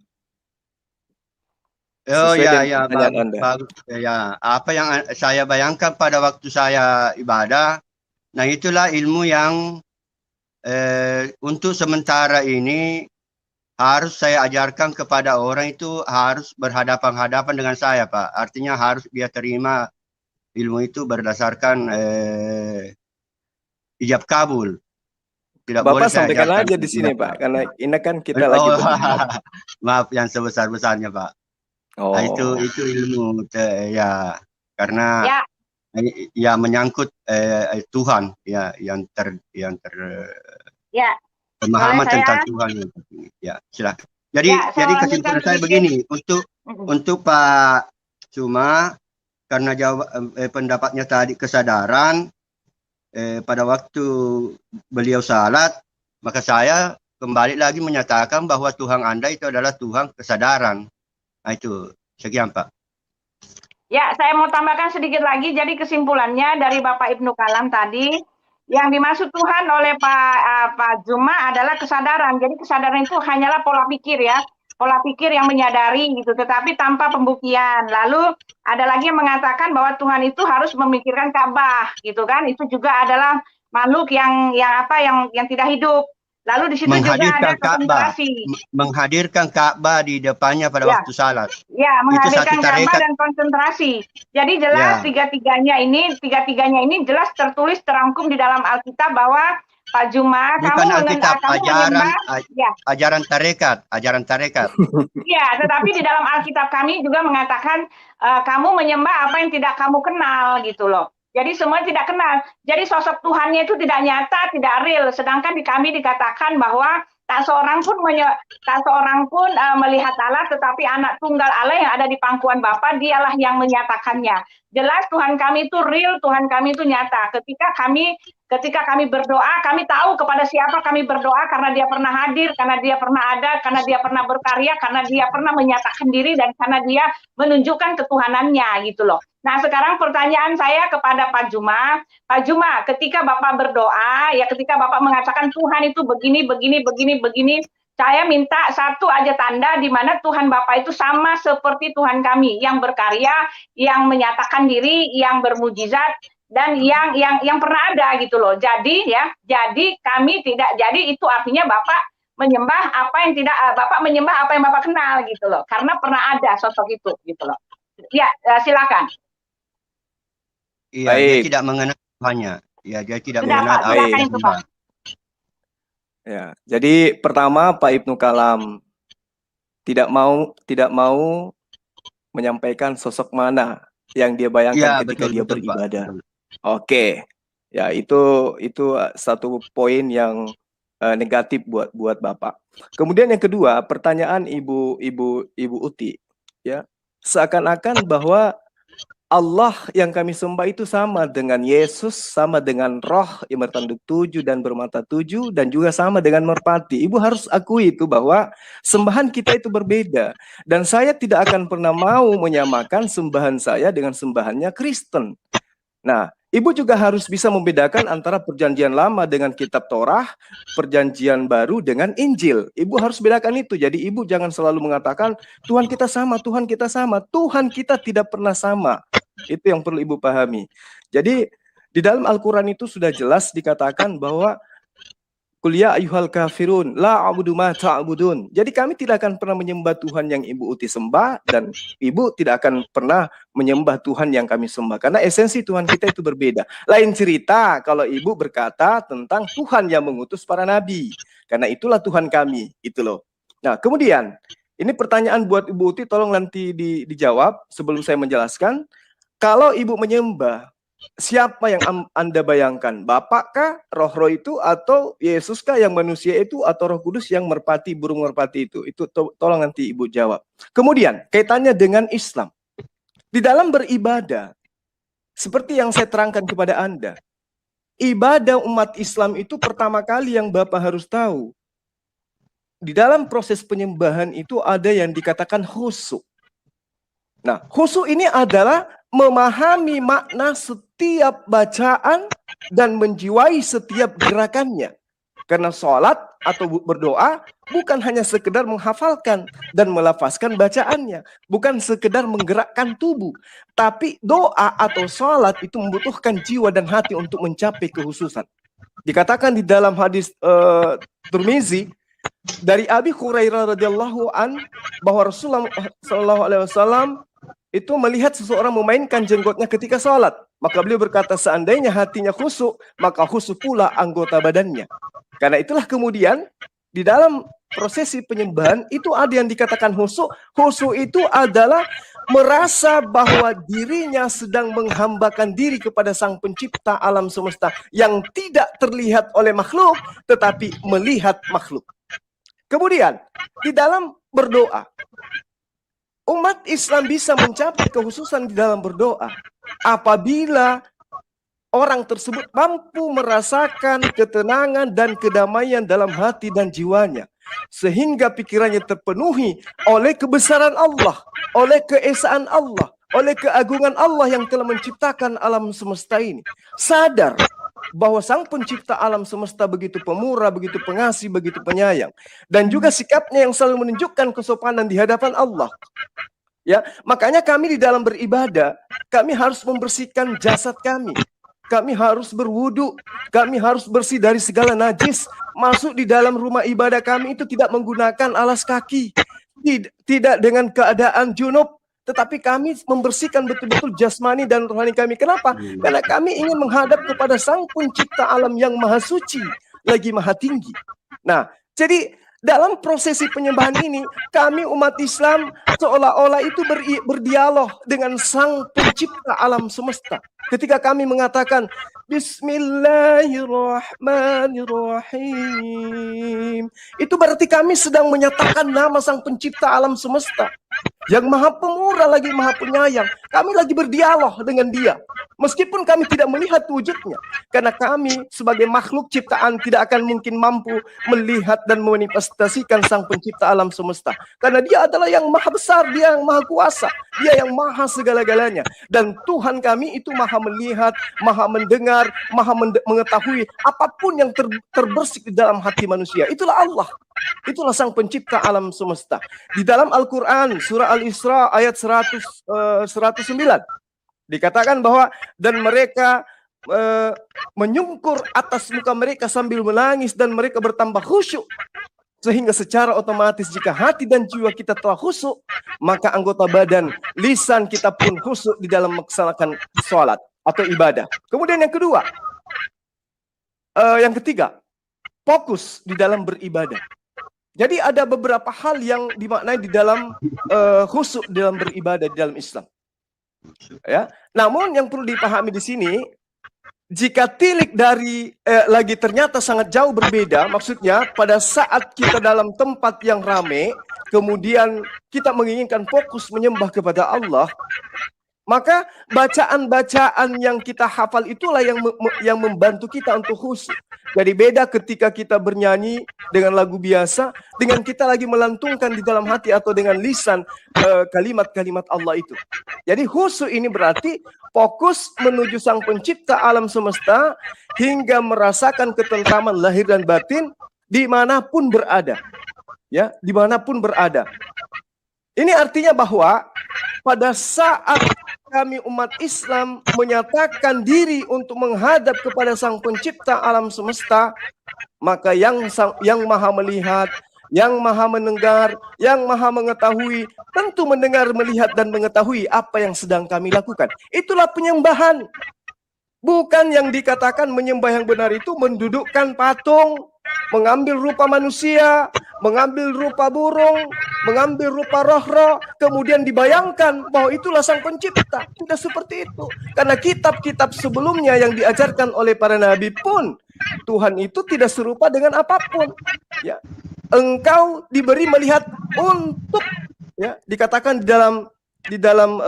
Oh ya, bagus. Ya, apa yang saya bayangkan pada waktu saya ibadah, nah itulah ilmu yang untuk sementara ini harus saya ajarkan kepada orang, itu harus berhadapan-hadapan dengan saya, Pak. Artinya harus dia terima ilmu itu berdasarkan ijab kabul. Tidak Bapak boleh saya sampaikan ajarkan aja di sini, Pak, karena ini kan kita lagi maaf yang sebesar-besarnya, Pak. Nah, itu ilmu ya, karena ya menyangkut Tuhan, ya, yang pemahaman tentang Tuhan. Ya, silakan. Jadi kesimpulan saya begini, untuk Pak Suma, karena pendapatnya tadi kesadaran, pada waktu beliau salat, maka saya kembali lagi menyatakan bahwa Tuhan Anda itu adalah Tuhan kesadaran. Nah, itu sekian, Pak. Ya, saya mau tambahkan sedikit lagi. Jadi kesimpulannya dari Bapak Ibnu Kalam tadi, yang dimaksud Tuhan oleh Pak Juma adalah kesadaran. Jadi kesadaran itu hanyalah pola pikir ya, pola pikir yang menyadari gitu, tetapi tanpa pembuktian. Lalu ada lagi yang mengatakan bahwa Tuhan itu harus memikirkan Ka'bah, gitu kan? Itu juga adalah makhluk yang tidak hidup. Lalu di situ juga ada konsentrasi. Menghadirkan Ka'bah di depannya pada waktu salat. Ya, menghadirkan Ka'bah dan konsentrasi. Jadi jelas tiga-tiganya ini jelas tertulis terangkum di dalam Alkitab bahwa Pak Juma, bukan Alkitab, ajaran tarekat. Iya, tetapi di dalam Alkitab kami juga mengatakan kamu menyembah apa yang tidak kamu kenal gitu loh. Jadi semua tidak kenal. Jadi sosok Tuhannya itu tidak nyata, tidak real. Sedangkan di kami dikatakan bahwa tak seorang pun melihat Allah, tetapi anak tunggal Allah yang ada di pangkuan Bapa, dialah yang menyatakannya. Jelas Tuhan kami itu real, Tuhan kami itu nyata. Ketika kami berdoa, kami tahu kepada siapa kami berdoa, karena dia pernah hadir, karena dia pernah ada, karena dia pernah berkarya, karena dia pernah menyatakan diri, dan karena dia menunjukkan ketuhanannya gitu loh. Nah, sekarang pertanyaan saya kepada Pak Juma. Pak Juma, ketika Bapak berdoa, ya ketika Bapak mengatakan Tuhan itu begini, saya minta satu aja tanda di mana Tuhan Bapak itu sama seperti Tuhan kami, yang berkarya, yang menyatakan diri, yang bermujizat, dan yang pernah ada gitu loh. Jadi kami tidak, jadi itu artinya Bapak menyembah apa yang tidak, Bapak menyembah apa yang Bapak kenal gitu loh, karena pernah ada sosok itu gitu loh. Ya, silakan. Iya, dia tidak mengenal Tuhannya. Ya, dia tidak mengenal apa yang disembah. Ya, jadi pertama Pak Ibnu Kalam tidak mau menyampaikan sosok mana yang dia bayangkan ketika dia beribadah. Oke. Ya, itu satu poin yang negatif buat Bapak. Kemudian yang kedua, pertanyaan Ibu Uti, ya. Seakan-akan bahwa Allah yang kami sembah itu sama dengan Yesus, sama dengan Roh yang bertanduk 7 dan bermata 7, dan juga sama dengan merpati. Ibu harus akui itu bahwa sembahan kita itu berbeda. Dan saya tidak akan pernah mau menyamakan sembahan saya dengan sembahannya Kristen. Nah, Ibu juga harus bisa membedakan antara perjanjian lama dengan kitab Torah, perjanjian baru dengan Injil. Ibu harus bedakan itu. Jadi Ibu jangan selalu mengatakan Tuhan kita sama, Tuhan kita sama. Tuhan kita tidak pernah sama. Itu yang perlu Ibu pahami. Jadi di dalam Al-Quran itu sudah jelas dikatakan bahwa Qul ya ayyuhal kafirun la a'budu ma ta'budun. Jadi kami tidak akan pernah menyembah Tuhan yang Ibu Uti sembah, dan Ibu tidak akan pernah menyembah Tuhan yang kami sembah, karena esensi Tuhan kita itu berbeda. Lain cerita kalau Ibu berkata tentang Tuhan yang mengutus para nabi, karena itulah Tuhan kami, itu loh. Nah, kemudian ini pertanyaan buat Ibu Uti, tolong nanti dijawab sebelum saya menjelaskan. Kalau Ibu menyembah, siapa yang Anda bayangkan? Bapak kah, roh itu, atau Yesus kah yang manusia itu, atau Roh Kudus yang merpati, burung merpati itu? Itu tolong nanti Ibu jawab. Kemudian kaitannya dengan Islam. Di dalam beribadah, seperti yang saya terangkan kepada Anda, ibadah umat Islam itu pertama kali yang Bapak harus tahu. Di dalam proses penyembahan itu ada yang dikatakan khusyuk. Nah, khusyuk ini adalah memahami makna setiap bacaan dan menjiwai setiap gerakannya. Karena sholat atau berdoa bukan hanya sekedar menghafalkan dan melafazkan bacaannya, bukan sekedar menggerakkan tubuh, tapi doa atau sholat itu membutuhkan jiwa dan hati untuk mencapai kekhususan. Dikatakan di dalam hadis Tirmizi dari Abi Hurairah radhiyallahu an bahwa Rasulullah sallallahu alaihi wasallam itu melihat seseorang memainkan jenggotnya ketika sholat. Maka beliau berkata, seandainya hatinya khusyuk, maka khusyuk pula anggota badannya. Karena itulah kemudian di dalam prosesi penyembahan itu ada yang dikatakan khusyuk. Khusyuk itu adalah merasa bahwa dirinya sedang menghambakan diri kepada Sang Pencipta alam semesta yang tidak terlihat oleh makhluk, tetapi melihat makhluk. Kemudian di dalam berdoa, umat Islam bisa mencapai kekhususan di dalam berdoa apabila orang tersebut mampu merasakan ketenangan dan kedamaian dalam hati dan jiwanya, sehingga pikirannya terpenuhi oleh kebesaran Allah, oleh keesaan Allah, oleh keagungan Allah yang telah menciptakan alam semesta ini. Sadar bahwa Sang Pencipta alam semesta begitu pemurah, begitu pengasih, begitu penyayang. Dan juga sikapnya yang selalu menunjukkan kesopanan di hadapan Allah. Ya, makanya kami di dalam beribadah, kami harus membersihkan jasad kami. Kami harus berwudu, kami harus bersih dari segala najis. Masuk di dalam rumah ibadah kami itu tidak menggunakan alas kaki, tidak dengan keadaan junub, tetapi kami membersihkan betul-betul jasmani dan rohani kami. Kenapa? Karena kami ingin menghadap kepada Sang Pencipta alam yang maha suci, lagi maha tinggi. Nah, jadi dalam prosesi penyembahan ini, kami umat Islam seolah-olah itu berdialog dengan Sang Pencipta alam semesta. Ketika kami mengatakan Bismillahirrahmanirrahim, itu berarti kami sedang menyatakan nama Sang Pencipta alam semesta yang maha pemurah lagi maha penyayang. Kami lagi berdialog dengan Dia, meskipun kami tidak melihat wujudnya, karena kami sebagai makhluk ciptaan tidak akan mungkin mampu melihat dan memanifestasikan Sang Pencipta alam semesta, karena Dia adalah yang maha besar, Dia yang maha kuasa, Dia yang maha segala-galanya. Dan Tuhan kami itu maha melihat, maha mendengar, maha mengetahui apapun yang terbersih di dalam hati manusia. Itulah Allah, itulah Sang Pencipta alam semesta. Di dalam Al-Quran surah Al-Isra ayat 109 dikatakan bahwa dan mereka menyungkur atas muka mereka sambil menangis dan mereka bertambah khusyuk, sehingga secara otomatis jika hati dan jiwa kita telah khusyuk, maka anggota badan, lisan kita pun khusyuk di dalam melaksanakan sholat atau ibadah. Kemudian yang kedua, yang ketiga, fokus di dalam beribadah. Jadi ada beberapa hal yang dimaknai di dalam khusyuk dalam beribadah di dalam Islam. Ya, namun yang perlu dipahami di sini, jika tilik dari lagi ternyata sangat jauh berbeda, maksudnya pada saat kita dalam tempat yang ramai, kemudian kita menginginkan fokus menyembah kepada Allah, maka bacaan-bacaan yang kita hafal itulah yang membantu kita untuk khusyuk. Jadi beda ketika kita bernyanyi dengan lagu biasa, dengan kita lagi melantungkan di dalam hati atau dengan lisan kalimat-kalimat Allah itu. Jadi khusyuk ini berarti fokus menuju Sang Pencipta alam semesta hingga merasakan ketentraman lahir dan batin dimanapun berada. Ya, dimanapun berada. Ini artinya bahwa pada saat kami umat Islam menyatakan diri untuk menghadap kepada Sang Pencipta alam semesta, maka yang maha melihat, yang maha mendengar, yang maha mengetahui, tentu mendengar, melihat, dan mengetahui apa yang sedang kami lakukan. Itulah penyembahan. Bukan yang dikatakan menyembah yang benar itu mendudukkan patung, mengambil rupa manusia, mengambil rupa burung, mengambil rupa roh-roh, kemudian dibayangkan bahwa itulah Sang Pencipta. Tidak seperti itu. Karena kitab-kitab sebelumnya yang diajarkan oleh para nabi pun, Tuhan itu tidak serupa dengan apapun. Ya, engkau diberi melihat untuk, ya, dikatakan di dalam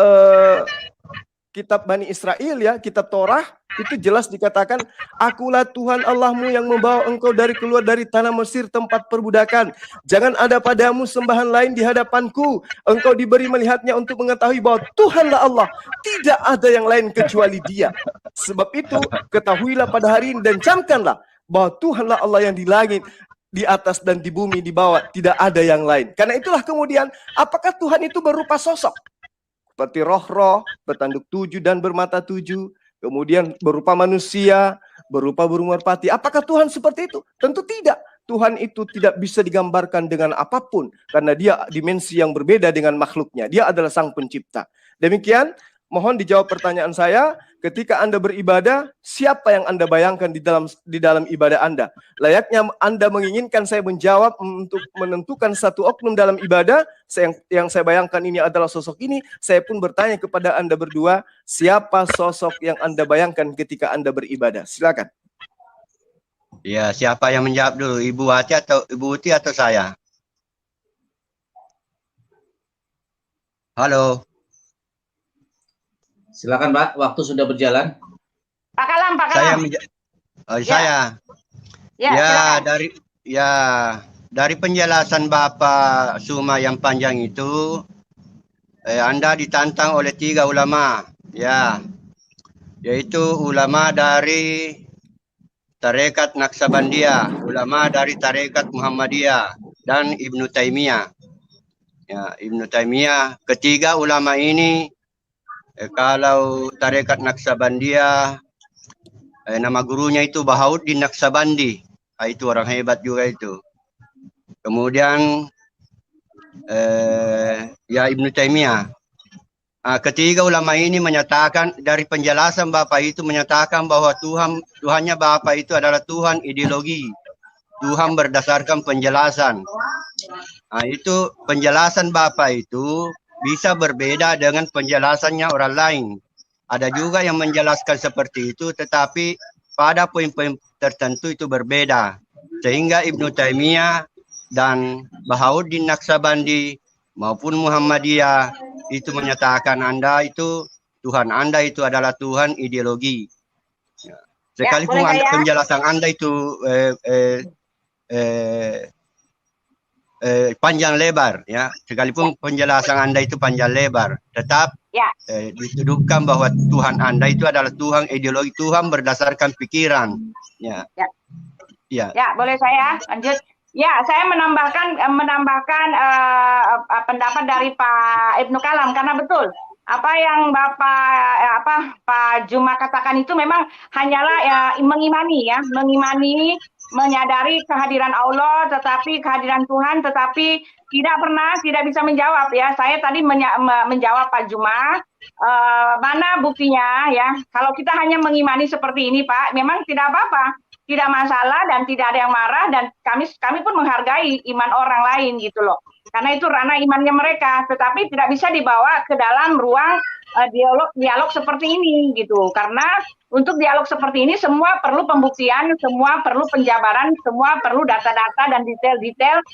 kitab Bani Israel, ya, kitab Torah, itu jelas dikatakan, akulah Tuhan Allahmu yang membawa engkau keluar dari tanah Mesir tempat perbudakan. Jangan ada padamu sembahan lain di hadapanku. Engkau diberi melihatnya untuk mengetahui bahwa Tuhanlah Allah. Tidak ada yang lain kecuali Dia. Sebab itu ketahuilah pada hari ini dan camkanlah bahwa Tuhanlah Allah yang di langit, di atas dan di bumi, di bawah. Tidak ada yang lain. Karena itulah kemudian, apakah Tuhan itu berupa sosok? Seperti roh-roh, bertanduk 7 dan bermata 7. Kemudian berupa manusia, berupa burung merpati. Apakah Tuhan seperti itu? Tentu tidak. Tuhan itu tidak bisa digambarkan dengan apapun. Karena Dia dimensi yang berbeda dengan makhluknya. Dia adalah Sang Pencipta. Demikian, mohon dijawab pertanyaan saya. Ketika Anda beribadah, siapa yang Anda bayangkan di dalam ibadah Anda? Layaknya Anda menginginkan saya menjawab untuk menentukan satu oknum dalam ibadah, yang saya bayangkan ini adalah sosok ini, saya pun bertanya kepada Anda berdua, siapa sosok yang Anda bayangkan ketika Anda beribadah? Silakan. Ya, siapa yang menjawab dulu? Ibu Uti atau saya? Halo. Silakan Pak, waktu sudah berjalan. Pak Kalam. Saya. Dari penjelasan Bapak Suma yang panjang itu, Anda ditantang oleh 3 ulama, ya, yaitu ulama dari Tarekat Naksabandiyah, ulama dari Tarekat Muhammadiyah, dan Ibnu Taimiyah. Ya, Ibnu Taimiyah, ketiga ulama ini, kalau Tarekat Naksabandiyah, nama gurunya itu Bahauddin Naksabandi, itu orang hebat juga itu. Kemudian ya Ibnu Taimiyah. Ketiga ulama ini menyatakan, dari penjelasan Bapak itu menyatakan bahwa Tuhannya Bapak itu adalah Tuhan ideologi, Tuhan berdasarkan penjelasan. Itu penjelasan Bapak itu bisa berbeda dengan penjelasannya orang lain. Ada juga yang menjelaskan seperti itu, tetapi pada poin-poin tertentu itu berbeda. Sehingga Ibnu Taimiyah dan Bahauddin Naksabandi maupun Muhammadiyah itu menyatakan Tuhan Anda itu adalah Tuhan ideologi. Sekalipun penjelasan Anda itu panjang lebar, ya, sekalipun penjelasan Anda itu panjang lebar, tetap dituduhkan bahwa Tuhan Anda itu adalah Tuhan ideologi, Tuhan berdasarkan pikiran. Ya, boleh saya lanjut? Ya, saya menambahkan pendapat dari Pak Ibnu Kalam, karena betul apa yang Pak Juma katakan itu memang hanyalah mengimani, menyadari kehadiran Allah, tetapi kehadiran Tuhan, tetapi tidak bisa menjawab, ya. Saya tadi menjawab Pak Juma, mana buktinya, ya. Kalau kita hanya mengimani seperti ini, Pak, memang tidak apa-apa, tidak masalah dan tidak ada yang marah, dan kami pun menghargai iman orang lain gitu loh. Karena itu ranah imannya mereka, tetapi tidak bisa dibawa ke dalam ruang dialog seperti ini gitu. Karena untuk dialog seperti ini semua perlu pembuktian, semua perlu penjabaran, semua perlu data-data dan detail-detail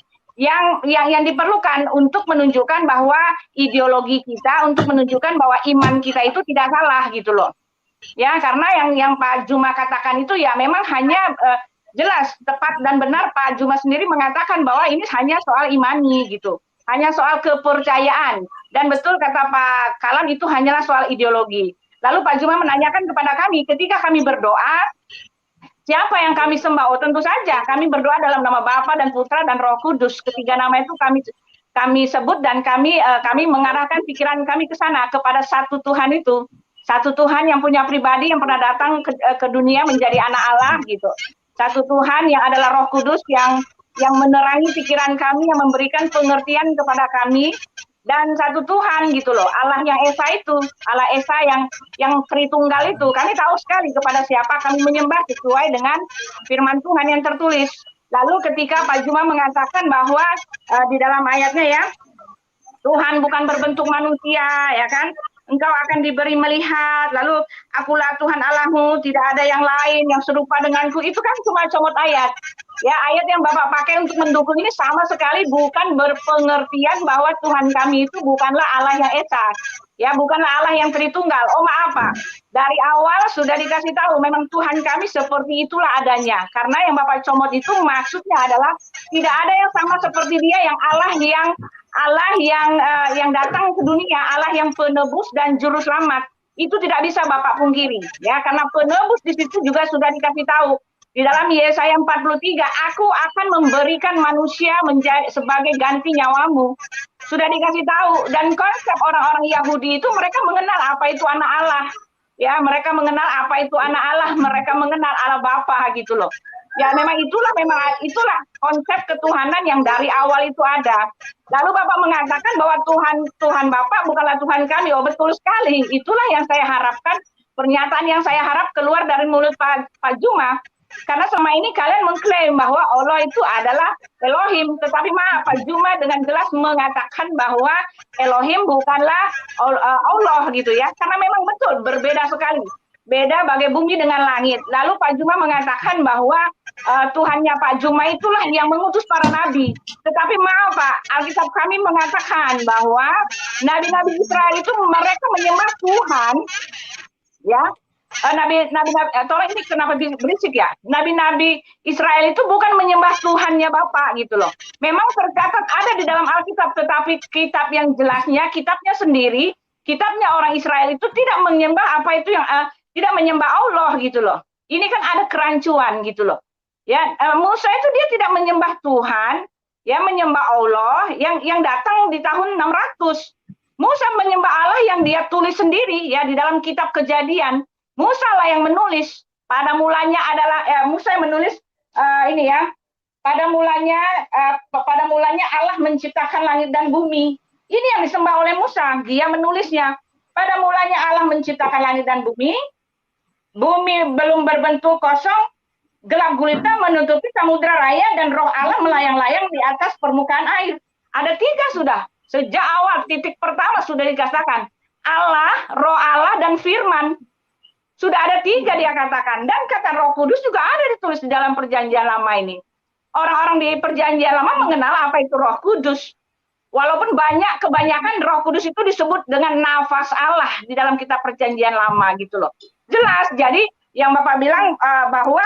yang diperlukan untuk menunjukkan bahwa ideologi kita, untuk menunjukkan bahwa iman kita itu tidak salah gitu loh. Ya, karena yang Pak Juma katakan itu ya memang hanya jelas, tepat dan benar. Pak Juma sendiri mengatakan bahwa ini hanya soal imani gitu, hanya soal kepercayaan. Dan betul kata Pak Kalam, itu hanyalah soal ideologi. Lalu Pak Juma menanyakan kepada kami, ketika kami berdoa, siapa yang kami sembah? Oh, tentu saja kami berdoa dalam nama Bapa dan Putra dan Roh Kudus. Ketiga nama itu kami sebut, dan kami mengarahkan pikiran kami ke sana, kepada satu Tuhan itu. Satu Tuhan yang punya pribadi, yang pernah datang ke dunia menjadi anak Allah gitu. Satu Tuhan yang adalah Roh Kudus yang menerangi pikiran kami, yang memberikan pengertian kepada kami, dan satu Tuhan gitu loh. Allah yang Esa itu, Allah Esa yang Tritunggal itu. Kami tahu sekali kepada siapa kami menyembah sesuai dengan firman Tuhan yang tertulis. Lalu ketika Pak Juma mengatakan bahwa di dalam ayatnya, ya, Tuhan bukan berbentuk manusia, ya kan? Engkau akan diberi melihat, lalu akulah Tuhan Allahmu, tidak ada yang lain yang serupa denganku. Itu kan cuma comot ayat. Ya, ayat yang Bapak pakai untuk mendukung ini sama sekali bukan berpengertian bahwa Tuhan kami itu bukanlah Allah yang Esa. Ya, bukanlah Allah yang Tritunggal. Oh, maaf Pak, dari awal sudah dikasih tahu memang Tuhan kami seperti itulah adanya. Karena yang Bapak comot itu maksudnya adalah tidak ada yang sama seperti Dia, yang Allah yang datang ke dunia, Allah yang penebus dan juru selamat. Itu tidak bisa Bapak pungkiri, ya, karena penebus di situ juga sudah dikasih tahu di dalam Yesaya 43, aku akan memberikan manusia menjadi sebagai ganti nyawamu. Sudah dikasih tahu. Dan konsep orang-orang Yahudi itu, mereka mengenal apa itu anak Allah, ya, mereka mengenal apa itu anak Allah, mereka mengenal Allah Bapa gitu loh. Ya, memang itulah konsep ketuhanan yang dari awal itu ada. Lalu Bapak mengatakan bahwa Tuhan Bapak bukanlah Tuhan kami. Oh, betul sekali. Itulah yang saya harapkan, pernyataan yang saya harap keluar dari mulut Pak Juma. Karena selama ini kalian mengklaim bahwa Allah itu adalah Elohim, tetapi maaf, Pak Juma dengan jelas mengatakan bahwa Elohim bukanlah Allah gitu ya. Karena memang betul berbeda sekali. Beda bagai bumi dengan langit. Lalu Pak Juma mengatakan bahwa Tuhannya Pak Juma itulah yang mengutus para nabi. Tetapi maaf Pak, Alkitab kami mengatakan bahwa nabi-nabi Israel itu mereka menyembah Tuhan, ya. Tolong ini kenapa berisik ya? Nabi-nabi Israel itu bukan menyembah Tuhannya Bapa gitu loh. Memang tercatat ada di dalam Alkitab, tetapi kitab yang jelasnya, kitabnya sendiri, kitabnya orang Israel itu tidak menyembah apa itu yang tidak menyembah Allah gitu loh. Ini kan ada kerancuan gitu loh. Ya, Musa itu dia tidak menyembah Tuhan, ya menyembah Allah yang datang di tahun 600. Musa menyembah Allah yang dia tulis sendiri ya di dalam kitab Kejadian. Musa lah yang menulis. Pada mulanya adalah Musa yang menulis ini ya. Pada mulanya Allah menciptakan langit dan bumi. Ini yang disembah oleh Musa. Dia menulisnya. Pada mulanya Allah menciptakan langit dan bumi. Bumi belum berbentuk kosong. Gelap gulita menutupi samudra raya dan roh Allah melayang-layang di atas permukaan air. Ada 3 sudah. Sejak awal titik pertama sudah dikatakan. Allah, roh Allah, dan firman. Sudah ada 3 dia katakan. Dan kata Roh Kudus juga ada ditulis di dalam perjanjian lama ini. Orang-orang di perjanjian lama mengenal apa itu Roh Kudus. Walaupun kebanyakan Roh Kudus itu disebut dengan nafas Allah di dalam kitab perjanjian lama gitu loh. Jelas, jadi yang Bapak bilang bahwa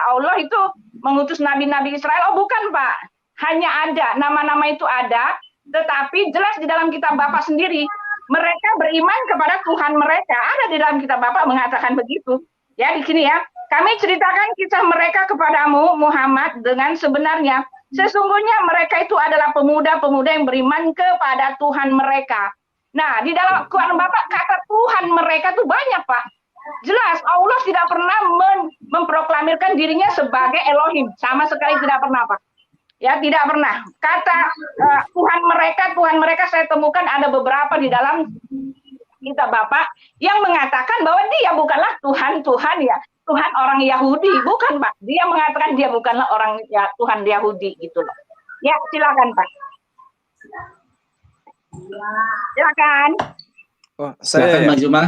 Allah itu mengutus nabi-nabi Israel. Oh bukan Pak, hanya ada, nama-nama itu ada, tetapi jelas di dalam kitab Bapak sendiri. Mereka beriman kepada Tuhan mereka. Ada di dalam kitab Bapak mengatakan begitu. Ya, di sini ya. Kami ceritakan kisah mereka kepadamu, Muhammad, dengan sebenarnya. Sesungguhnya mereka itu adalah pemuda-pemuda yang beriman kepada Tuhan mereka. Nah, di dalam Quran Bapak, kata Tuhan mereka itu banyak, Pak. Jelas, Allah tidak pernah memproklamirkan dirinya sebagai Elohim. Sama sekali tidak pernah, Pak. Ya, tidak pernah. Kata Tuhan mereka saya temukan ada beberapa di dalam kitab Bapak yang mengatakan bahwa dia bukanlah Tuhan ya. Tuhan orang Yahudi, bukan Pak. Dia mengatakan dia bukanlah orang ya Tuhan Yahudi gitu loh. Ya, silakan Pak. Silakan. Oh, Silakan Bang Juma.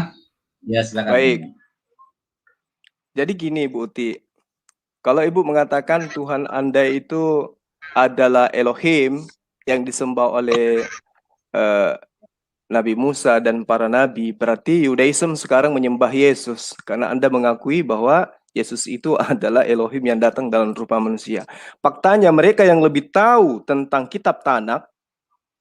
Ya, silakan. Baik. Jadi gini Bu Uti. Kalau Ibu mengatakan Tuhan Anda itu adalah Elohim yang disembah oleh Nabi Musa dan para nabi, berarti Yudaism sekarang menyembah Yesus karena Anda mengakui bahwa Yesus itu adalah Elohim yang datang dalam rupa manusia. Faktanya mereka yang lebih tahu tentang kitab Tanakh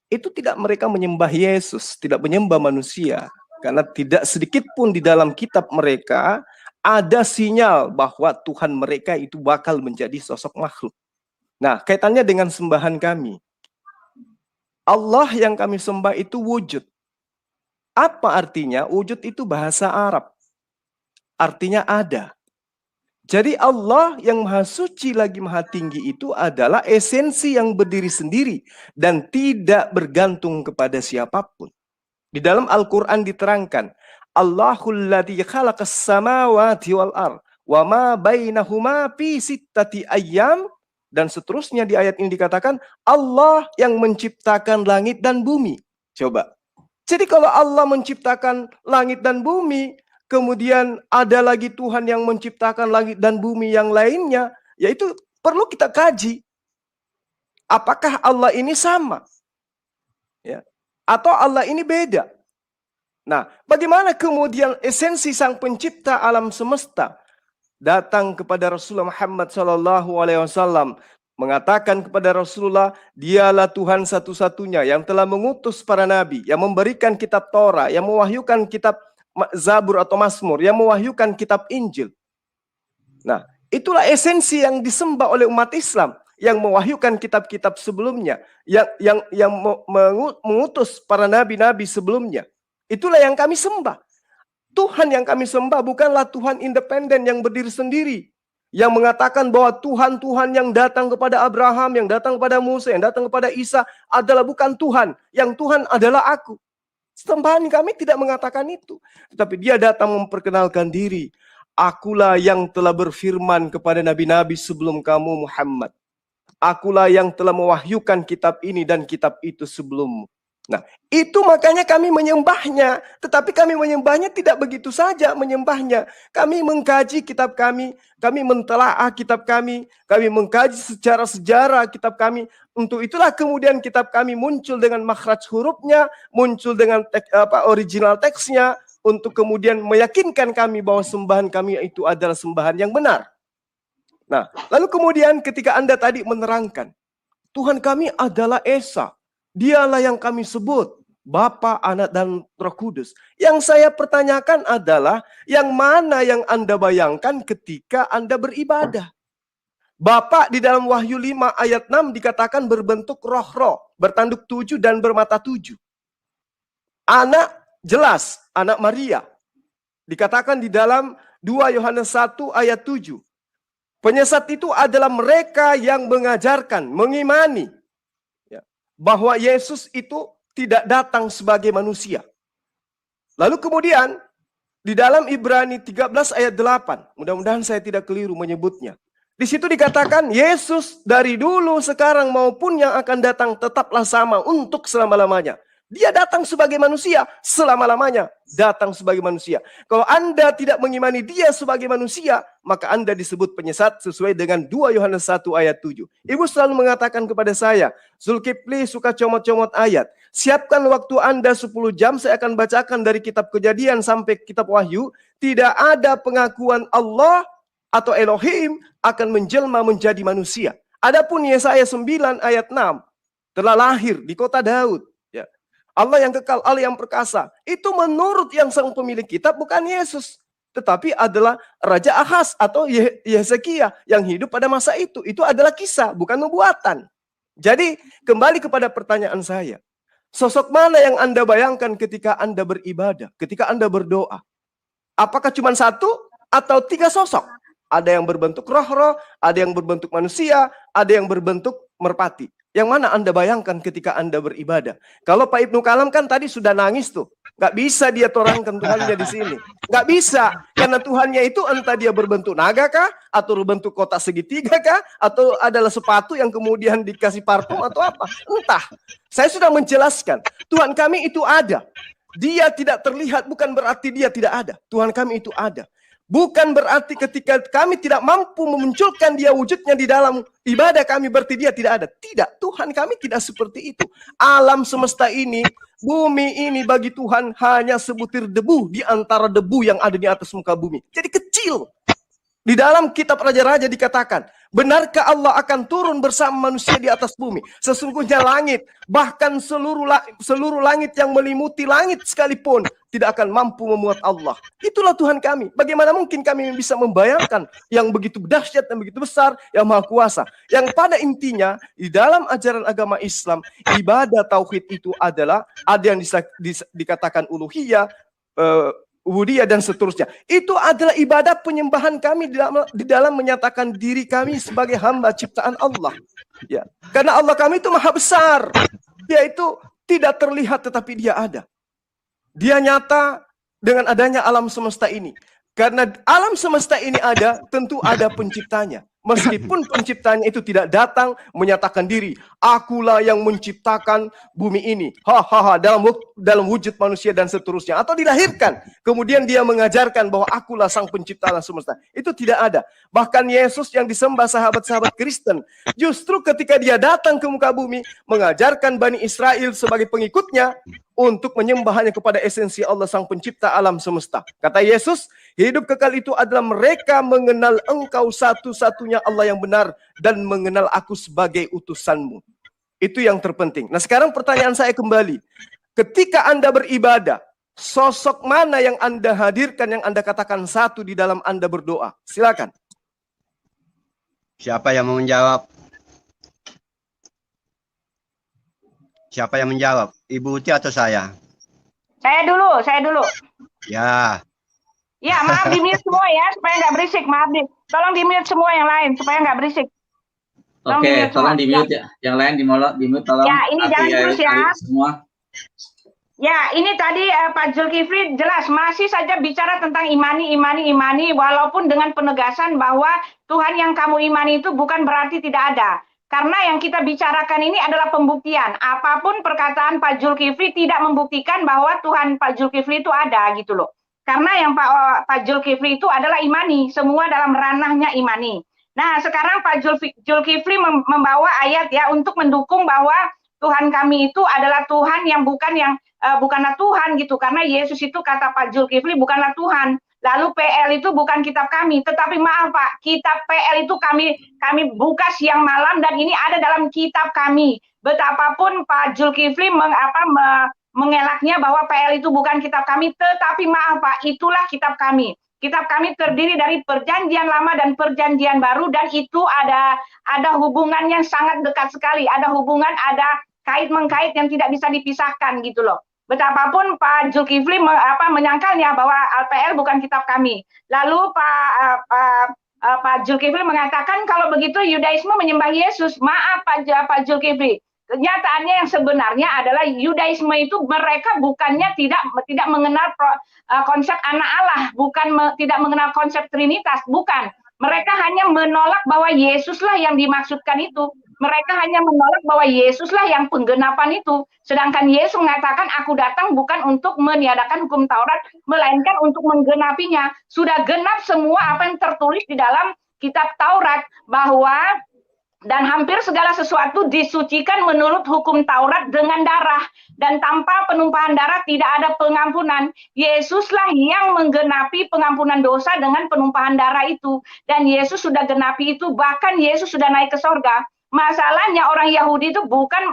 itu tidak mereka menyembah Yesus, tidak menyembah manusia, karena tidak sedikit pun di dalam kitab mereka ada sinyal bahwa Tuhan mereka itu bakal menjadi sosok makhluk. Nah, kaitannya dengan sembahan kami. Allah yang kami sembah itu wujud. Apa artinya? Wujud itu bahasa Arab. Artinya ada. Jadi Allah yang maha suci lagi maha tinggi itu adalah esensi yang berdiri sendiri dan tidak bergantung kepada siapapun. Di dalam Al-Quran diterangkan, Allahul ladzi khalaqas samawati wal ardh wa ma bainahuma fi sittati ayyam. Dan seterusnya di ayat ini dikatakan Allah yang menciptakan langit dan bumi. Coba. Jadi kalau Allah menciptakan langit dan bumi, kemudian ada lagi Tuhan yang menciptakan langit dan bumi yang lainnya, yaitu perlu kita kaji. Apakah Allah ini sama? Ya. Atau Allah ini beda? Nah, bagaimana kemudian esensi sang pencipta alam semesta datang kepada Rasulullah Muhammad SAW, mengatakan kepada Rasulullah, dialah Tuhan satu-satunya yang telah mengutus para nabi, yang memberikan kitab Torah, yang mewahyukan kitab Zabur atau Mazmur, yang mewahyukan kitab Injil. Nah, itulah esensi yang disembah oleh umat Islam, yang mewahyukan kitab-kitab sebelumnya, yang mengutus para nabi-nabi sebelumnya. Itulah yang kami sembah. Tuhan yang kami sembah bukanlah Tuhan independen yang berdiri sendiri, yang mengatakan bahwa Tuhan-Tuhan yang datang kepada Abraham, yang datang kepada Musa, yang datang kepada Isa adalah bukan Tuhan, yang Tuhan adalah aku. Sembahan kami tidak mengatakan itu, tetapi dia datang memperkenalkan diri. Akulah yang telah berfirman kepada nabi-nabi sebelum kamu Muhammad. Akulah yang telah mewahyukan kitab ini dan kitab itu sebelummu. Nah, itu makanya kami menyembahnya. Tetapi kami menyembahnya tidak begitu saja menyembahnya. Kami mengkaji kitab kami mentelaah kitab kami mengkaji secara sejarah kitab kami. Untuk itulah kemudian kitab kami muncul dengan makhraj hurufnya, muncul dengan original teksnya, untuk kemudian meyakinkan kami bahwa sembahan kami itu adalah sembahan yang benar. Nah, lalu kemudian ketika Anda tadi menerangkan, Tuhan kami adalah Esa. Dialah yang kami sebut Bapa, Anak, dan Roh Kudus. Yang saya pertanyakan adalah, yang mana yang Anda bayangkan ketika Anda beribadah? Bapa di dalam Wahyu 5 ayat 6 dikatakan berbentuk roh-roh, bertanduk 7 dan bermata 7. Anak jelas, anak Maria. Dikatakan di dalam 2 Yohanes 1 ayat 7. Penyesat itu adalah mereka yang mengajarkan, mengimani bahwa Yesus itu tidak datang sebagai manusia. Lalu kemudian di dalam Ibrani 13 ayat 8, mudah-mudahan saya tidak keliru menyebutnya. Di situ dikatakan Yesus dari dulu, sekarang maupun yang akan datang tetaplah sama untuk selama-lamanya. Dia datang sebagai manusia, selama-lamanya datang sebagai manusia. Kalau Anda tidak mengimani dia sebagai manusia, maka Anda disebut penyesat sesuai dengan 2 Yohanes 1 ayat 7. Ibu selalu mengatakan kepada saya, Zulkifli suka comot-comot ayat. Siapkan waktu Anda 10 jam, saya akan bacakan dari kitab Kejadian sampai kitab Wahyu. Tidak ada pengakuan Allah atau Elohim akan menjelma menjadi manusia. Adapun Yesaya 9 ayat 6, telah lahir di kota Daud. Allah yang kekal, Allah yang perkasa. Itu menurut yang sang pemilik kitab bukan Yesus. Tetapi adalah Raja Ahaz atau Hezekia yang hidup pada masa itu. Itu adalah kisah, bukan nubuatan. Jadi kembali kepada pertanyaan saya. Sosok mana yang Anda bayangkan ketika Anda beribadah, ketika Anda berdoa? Apakah cuma satu atau 3 sosok? Ada yang berbentuk roh-roh, ada yang berbentuk manusia, ada yang berbentuk merpati. Yang mana Anda bayangkan ketika Anda beribadah? Kalau Pak Ibnu Kalam kan tadi sudah nangis tuh. Nggak bisa dia terangkan Tuhannya di sini. Nggak bisa. Karena Tuhannya itu entah dia berbentuk naga kah? Atau berbentuk kotak segitiga kah? Atau adalah sepatu yang kemudian dikasih parfum atau apa? Entah. Saya sudah menjelaskan. Tuhan kami itu ada. Dia tidak terlihat bukan berarti dia tidak ada. Tuhan kami itu ada. Bukan berarti ketika kami tidak mampu memunculkan dia wujudnya di dalam ibadah kami berarti dia tidak ada. Tidak, Tuhan kami tidak seperti itu. Alam semesta ini, bumi ini bagi Tuhan hanya sebutir debu di antara debu yang ada di atas muka bumi. Jadi kecil. Di dalam kitab Raja-Raja dikatakan, benarkah Allah akan turun bersama manusia di atas bumi? Sesungguhnya langit, bahkan seluruh langit yang melimuti langit sekalipun tidak akan mampu memuat Allah. Itulah Tuhan kami. Bagaimana mungkin kami bisa membayangkan yang begitu dahsyat dan begitu besar, yang maha kuasa. Yang pada intinya, di dalam ajaran agama Islam, ibadah tauhid itu adalah, ada yang dikatakan uluhiyah, ubudiyah dan seterusnya. Itu adalah ibadah penyembahan kami di dalam menyatakan diri kami sebagai hamba ciptaan Allah. Ya, karena Allah kami itu maha besar. Dia itu tidak terlihat tetapi dia ada. Dia nyata dengan adanya alam semesta ini. Karena alam semesta ini ada, tentu ada penciptanya. Meskipun penciptanya itu tidak datang menyatakan diri, akulah yang menciptakan bumi ini. Dalam wujud manusia dan seterusnya. Atau dilahirkan. Kemudian dia mengajarkan bahwa akulah sang pencipta alam semesta. Itu tidak ada. Bahkan Yesus yang disembah sahabat-sahabat Kristen, justru ketika dia datang ke muka bumi, mengajarkan Bani Israel sebagai pengikutnya untuk menyembahnya kepada esensi Allah sang pencipta alam semesta. Kata Yesus, hidup kekal itu adalah mereka mengenal engkau satu-satunya Allah yang benar dan mengenal aku sebagai utusanmu. Itu yang terpenting. Nah sekarang pertanyaan saya kembali. Ketika Anda beribadah, sosok mana yang Anda hadirkan, yang Anda katakan satu di dalam Anda berdoa? Silakan. Siapa yang mau menjawab? Siapa yang menjawab? Ibu Uti atau saya? Saya dulu. Ya. Ya, maaf di-mute semua ya, supaya nggak berisik. Maaf nih. Tolong di-mute semua yang lain, supaya nggak berisik. Oke, tolong di-mute ya. Yang lain di-mute tolong. Ya, ini jangan terus ya. Semua. Ya, ini tadi Pak Zulkifli jelas masih saja bicara tentang imani, walaupun dengan penegasan bahwa Tuhan yang kamu imani itu bukan berarti tidak ada. Karena yang kita bicarakan ini adalah pembuktian. Apapun perkataan Pak Zulkifli tidak membuktikan bahwa Tuhan Pak Zulkifli itu ada gitu loh. Karena yang Pak Zulkifli itu adalah imani, semua dalam ranahnya imani. Nah, sekarang Pak Zulkifli membawa ayat ya untuk mendukung bahwa Tuhan kami itu adalah Tuhan yang bukanlah Tuhan gitu. Karena Yesus itu kata Pak Zulkifli bukanlah Tuhan. Lalu PL itu bukan kitab kami, tetapi maaf Pak, kitab PL itu kami buka siang malam dan ini ada dalam kitab kami. Betapapun Pak Zulkifli mengelaknya bahwa PL itu bukan kitab kami, tetapi maaf Pak, itulah kitab kami. Kitab kami terdiri dari Perjanjian Lama dan Perjanjian Baru, dan itu ada hubungan yang sangat dekat sekali. Ada hubungan, ada kait-mengkait yang tidak bisa dipisahkan gitu loh. Betapapun Pak Zulkifli menyangkalnya bahwa PL bukan kitab kami. Lalu Pak Zulkifli mengatakan kalau begitu Yudaisme menyembah Yesus. Maaf Pak Zulkifli. Kenyataannya yang sebenarnya adalah Yudaisme itu mereka bukannya tidak mengenal konsep anak Allah, tidak mengenal konsep Trinitas, bukan. Mereka hanya menolak bahwa Yesuslah yang dimaksudkan itu. Mereka hanya menolak bahwa Yesuslah yang penggenapan itu. Sedangkan Yesus mengatakan, aku datang bukan untuk meniadakan hukum Taurat, melainkan untuk menggenapinya. Sudah genap semua apa yang tertulis di dalam kitab Taurat, bahwa dan hampir segala sesuatu disucikan menurut hukum Taurat dengan darah. Dan tanpa penumpahan darah tidak ada pengampunan. Yesuslah yang menggenapi pengampunan dosa dengan penumpahan darah itu. Dan Yesus sudah genapi itu, bahkan Yesus sudah naik ke sorga. Masalahnya orang Yahudi itu bukan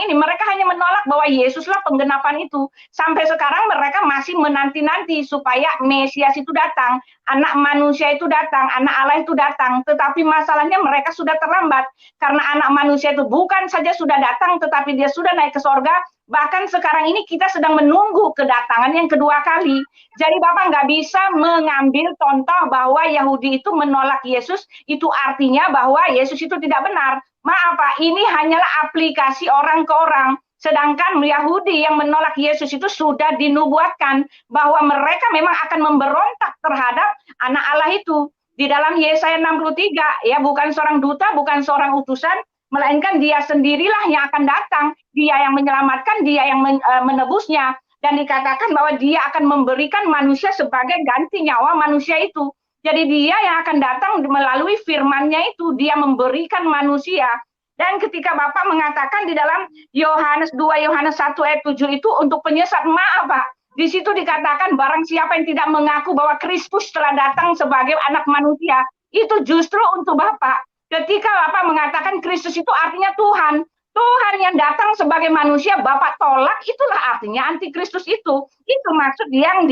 ini, mereka hanya menolak bahwa Yesuslah penggenapan itu. Sampai sekarang mereka masih menanti-nanti supaya Mesias itu datang, anak manusia itu datang, anak Allah itu datang. Tetapi masalahnya mereka sudah terlambat, karena anak manusia itu bukan saja sudah datang, tetapi dia sudah naik ke sorga. Bahkan sekarang ini kita sedang menunggu kedatangan yang kedua kali. Jadi Bapak nggak bisa mengambil contoh bahwa Yahudi itu menolak Yesus, itu artinya bahwa Yesus itu tidak benar. Maaf Pak, ini hanyalah aplikasi orang ke orang. Sedangkan Yahudi yang menolak Yesus itu sudah dinubuatkan bahwa mereka memang akan memberontak terhadap anak Allah itu. Di dalam Yesaya 63, ya, bukan seorang duta, bukan seorang utusan, melainkan dia sendirilah yang akan datang. Dia yang menyelamatkan, dia yang menebusnya. Dan dikatakan bahwa dia akan memberikan manusia sebagai ganti nyawa manusia itu. Jadi dia yang akan datang melalui firman-Nya itu, dia memberikan manusia. Dan ketika Bapak mengatakan di dalam Yohanes 2, Yohanes 1 ayat 7 itu untuk penyesat, maaf Pak, di situ dikatakan barang siapa yang tidak mengaku bahwa Kristus telah datang sebagai anak manusia, itu justru untuk Bapak. Ketika Bapak mengatakan Kristus itu artinya Tuhan, Tuhan yang datang sebagai manusia Bapak tolak, itulah artinya antikristus itu. Itu maksud yang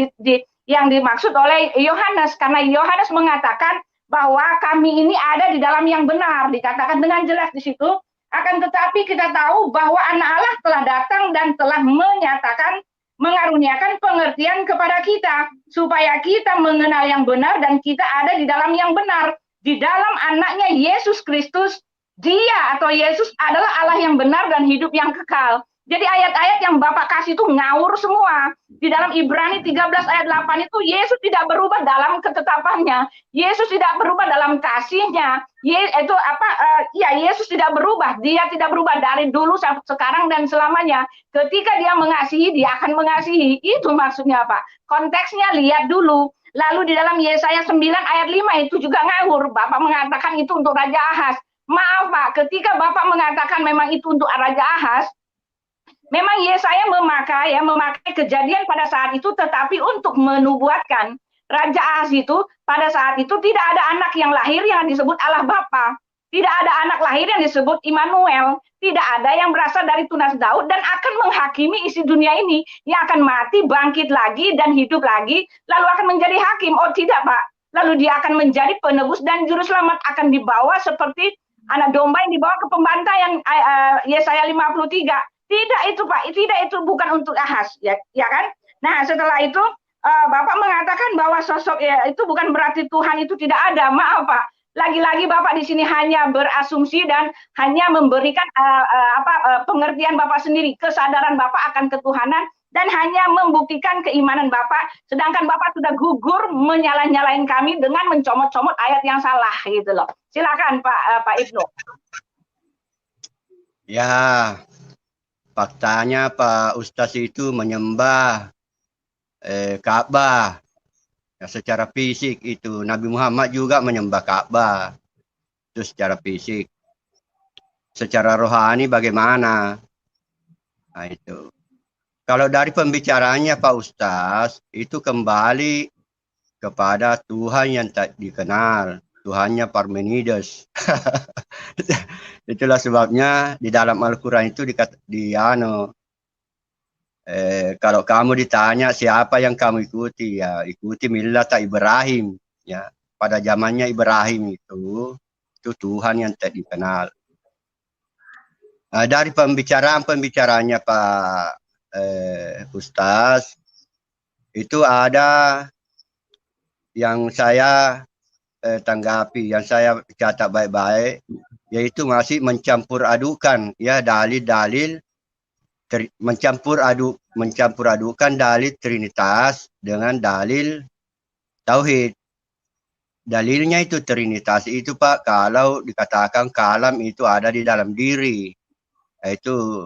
dimaksud oleh Yohanes, karena Yohanes mengatakan bahwa kami ini ada di dalam yang benar, dikatakan dengan jelas di situ. Akan tetapi kita tahu bahwa anak Allah telah datang dan telah menyatakan, mengaruniakan pengertian kepada kita, supaya kita mengenal yang benar dan kita ada di dalam yang benar. Di dalam anaknya Yesus Kristus, dia atau Yesus adalah Allah yang benar dan hidup yang kekal. Jadi ayat-ayat yang Bapak kasih itu ngawur semua. Di dalam Ibrani 13 ayat 8 itu Yesus tidak berubah dalam ketetapannya. Yesus tidak berubah dalam kasihnya. Yesus tidak berubah. Dia tidak berubah dari dulu sampai sekarang dan selamanya. Ketika dia mengasihi, dia akan mengasihi. Itu maksudnya apa? Konteksnya lihat dulu. Lalu di dalam Yesaya 9 ayat 5 itu juga ngawur. Bapak mengatakan itu untuk Raja Ahaz. Maaf Pak, ketika Bapak mengatakan memang itu untuk Raja Ahaz, memang Yesaya memakai kejadian pada saat itu, tetapi untuk menubuatkan Raja Ahaz itu pada saat itu tidak ada anak yang lahir yang disebut Allah Bapa, tidak ada anak lahir yang disebut Immanuel, tidak ada yang berasal dari tunas Daud dan akan menghakimi isi dunia ini, yang akan mati, bangkit lagi dan hidup lagi, lalu akan menjadi hakim. Oh tidak Pak, lalu dia akan menjadi penebus dan juru selamat, akan dibawa seperti anak domba yang dibawa ke pembantaian, Yesaya 53. Tidak itu Pak, tidak, itu bukan untuk Ahaz, ya kan? Nah setelah itu Bapak mengatakan bahwa sosok itu bukan berarti Tuhan itu tidak ada. Maaf Pak, lagi-lagi Bapak di sini hanya berasumsi dan hanya memberikan pengertian Bapak sendiri, kesadaran Bapak akan ketuhanan dan hanya membuktikan keimanan Bapak. Sedangkan Bapak sudah gugur menyalah-nyalain kami dengan mencomot-comot ayat yang salah gitu loh. Silakan Pak Ibnu. Ya. Faktanya Pak Ustaz itu menyembah Ka'bah ya, secara fisik itu. Nabi Muhammad juga menyembah Ka'bah itu secara fisik. Secara rohani bagaimana? Nah itu. Kalau dari pembicaraannya Pak Ustaz itu kembali kepada Tuhan yang tak dikenal, Tuhannya Parmenides. Itulah sebabnya di dalam Al-Quran itu kalau kamu ditanya siapa yang kamu ikuti, ya ikuti millat Ibrahim, ya. Pada zamannya Ibrahim itu Tuhan yang tak dikenal. Dari pembicaraannya Pak Ustaz, itu ada yang saya tanggapi, yang saya catat baik-baik, yaitu masih mencampur adukan ya dalil-dalil, mencampur adukan dalil Trinitas dengan dalil Tauhid. Dalilnya itu Trinitas itu Pak, kalau dikatakan kalam itu ada di dalam diri, itu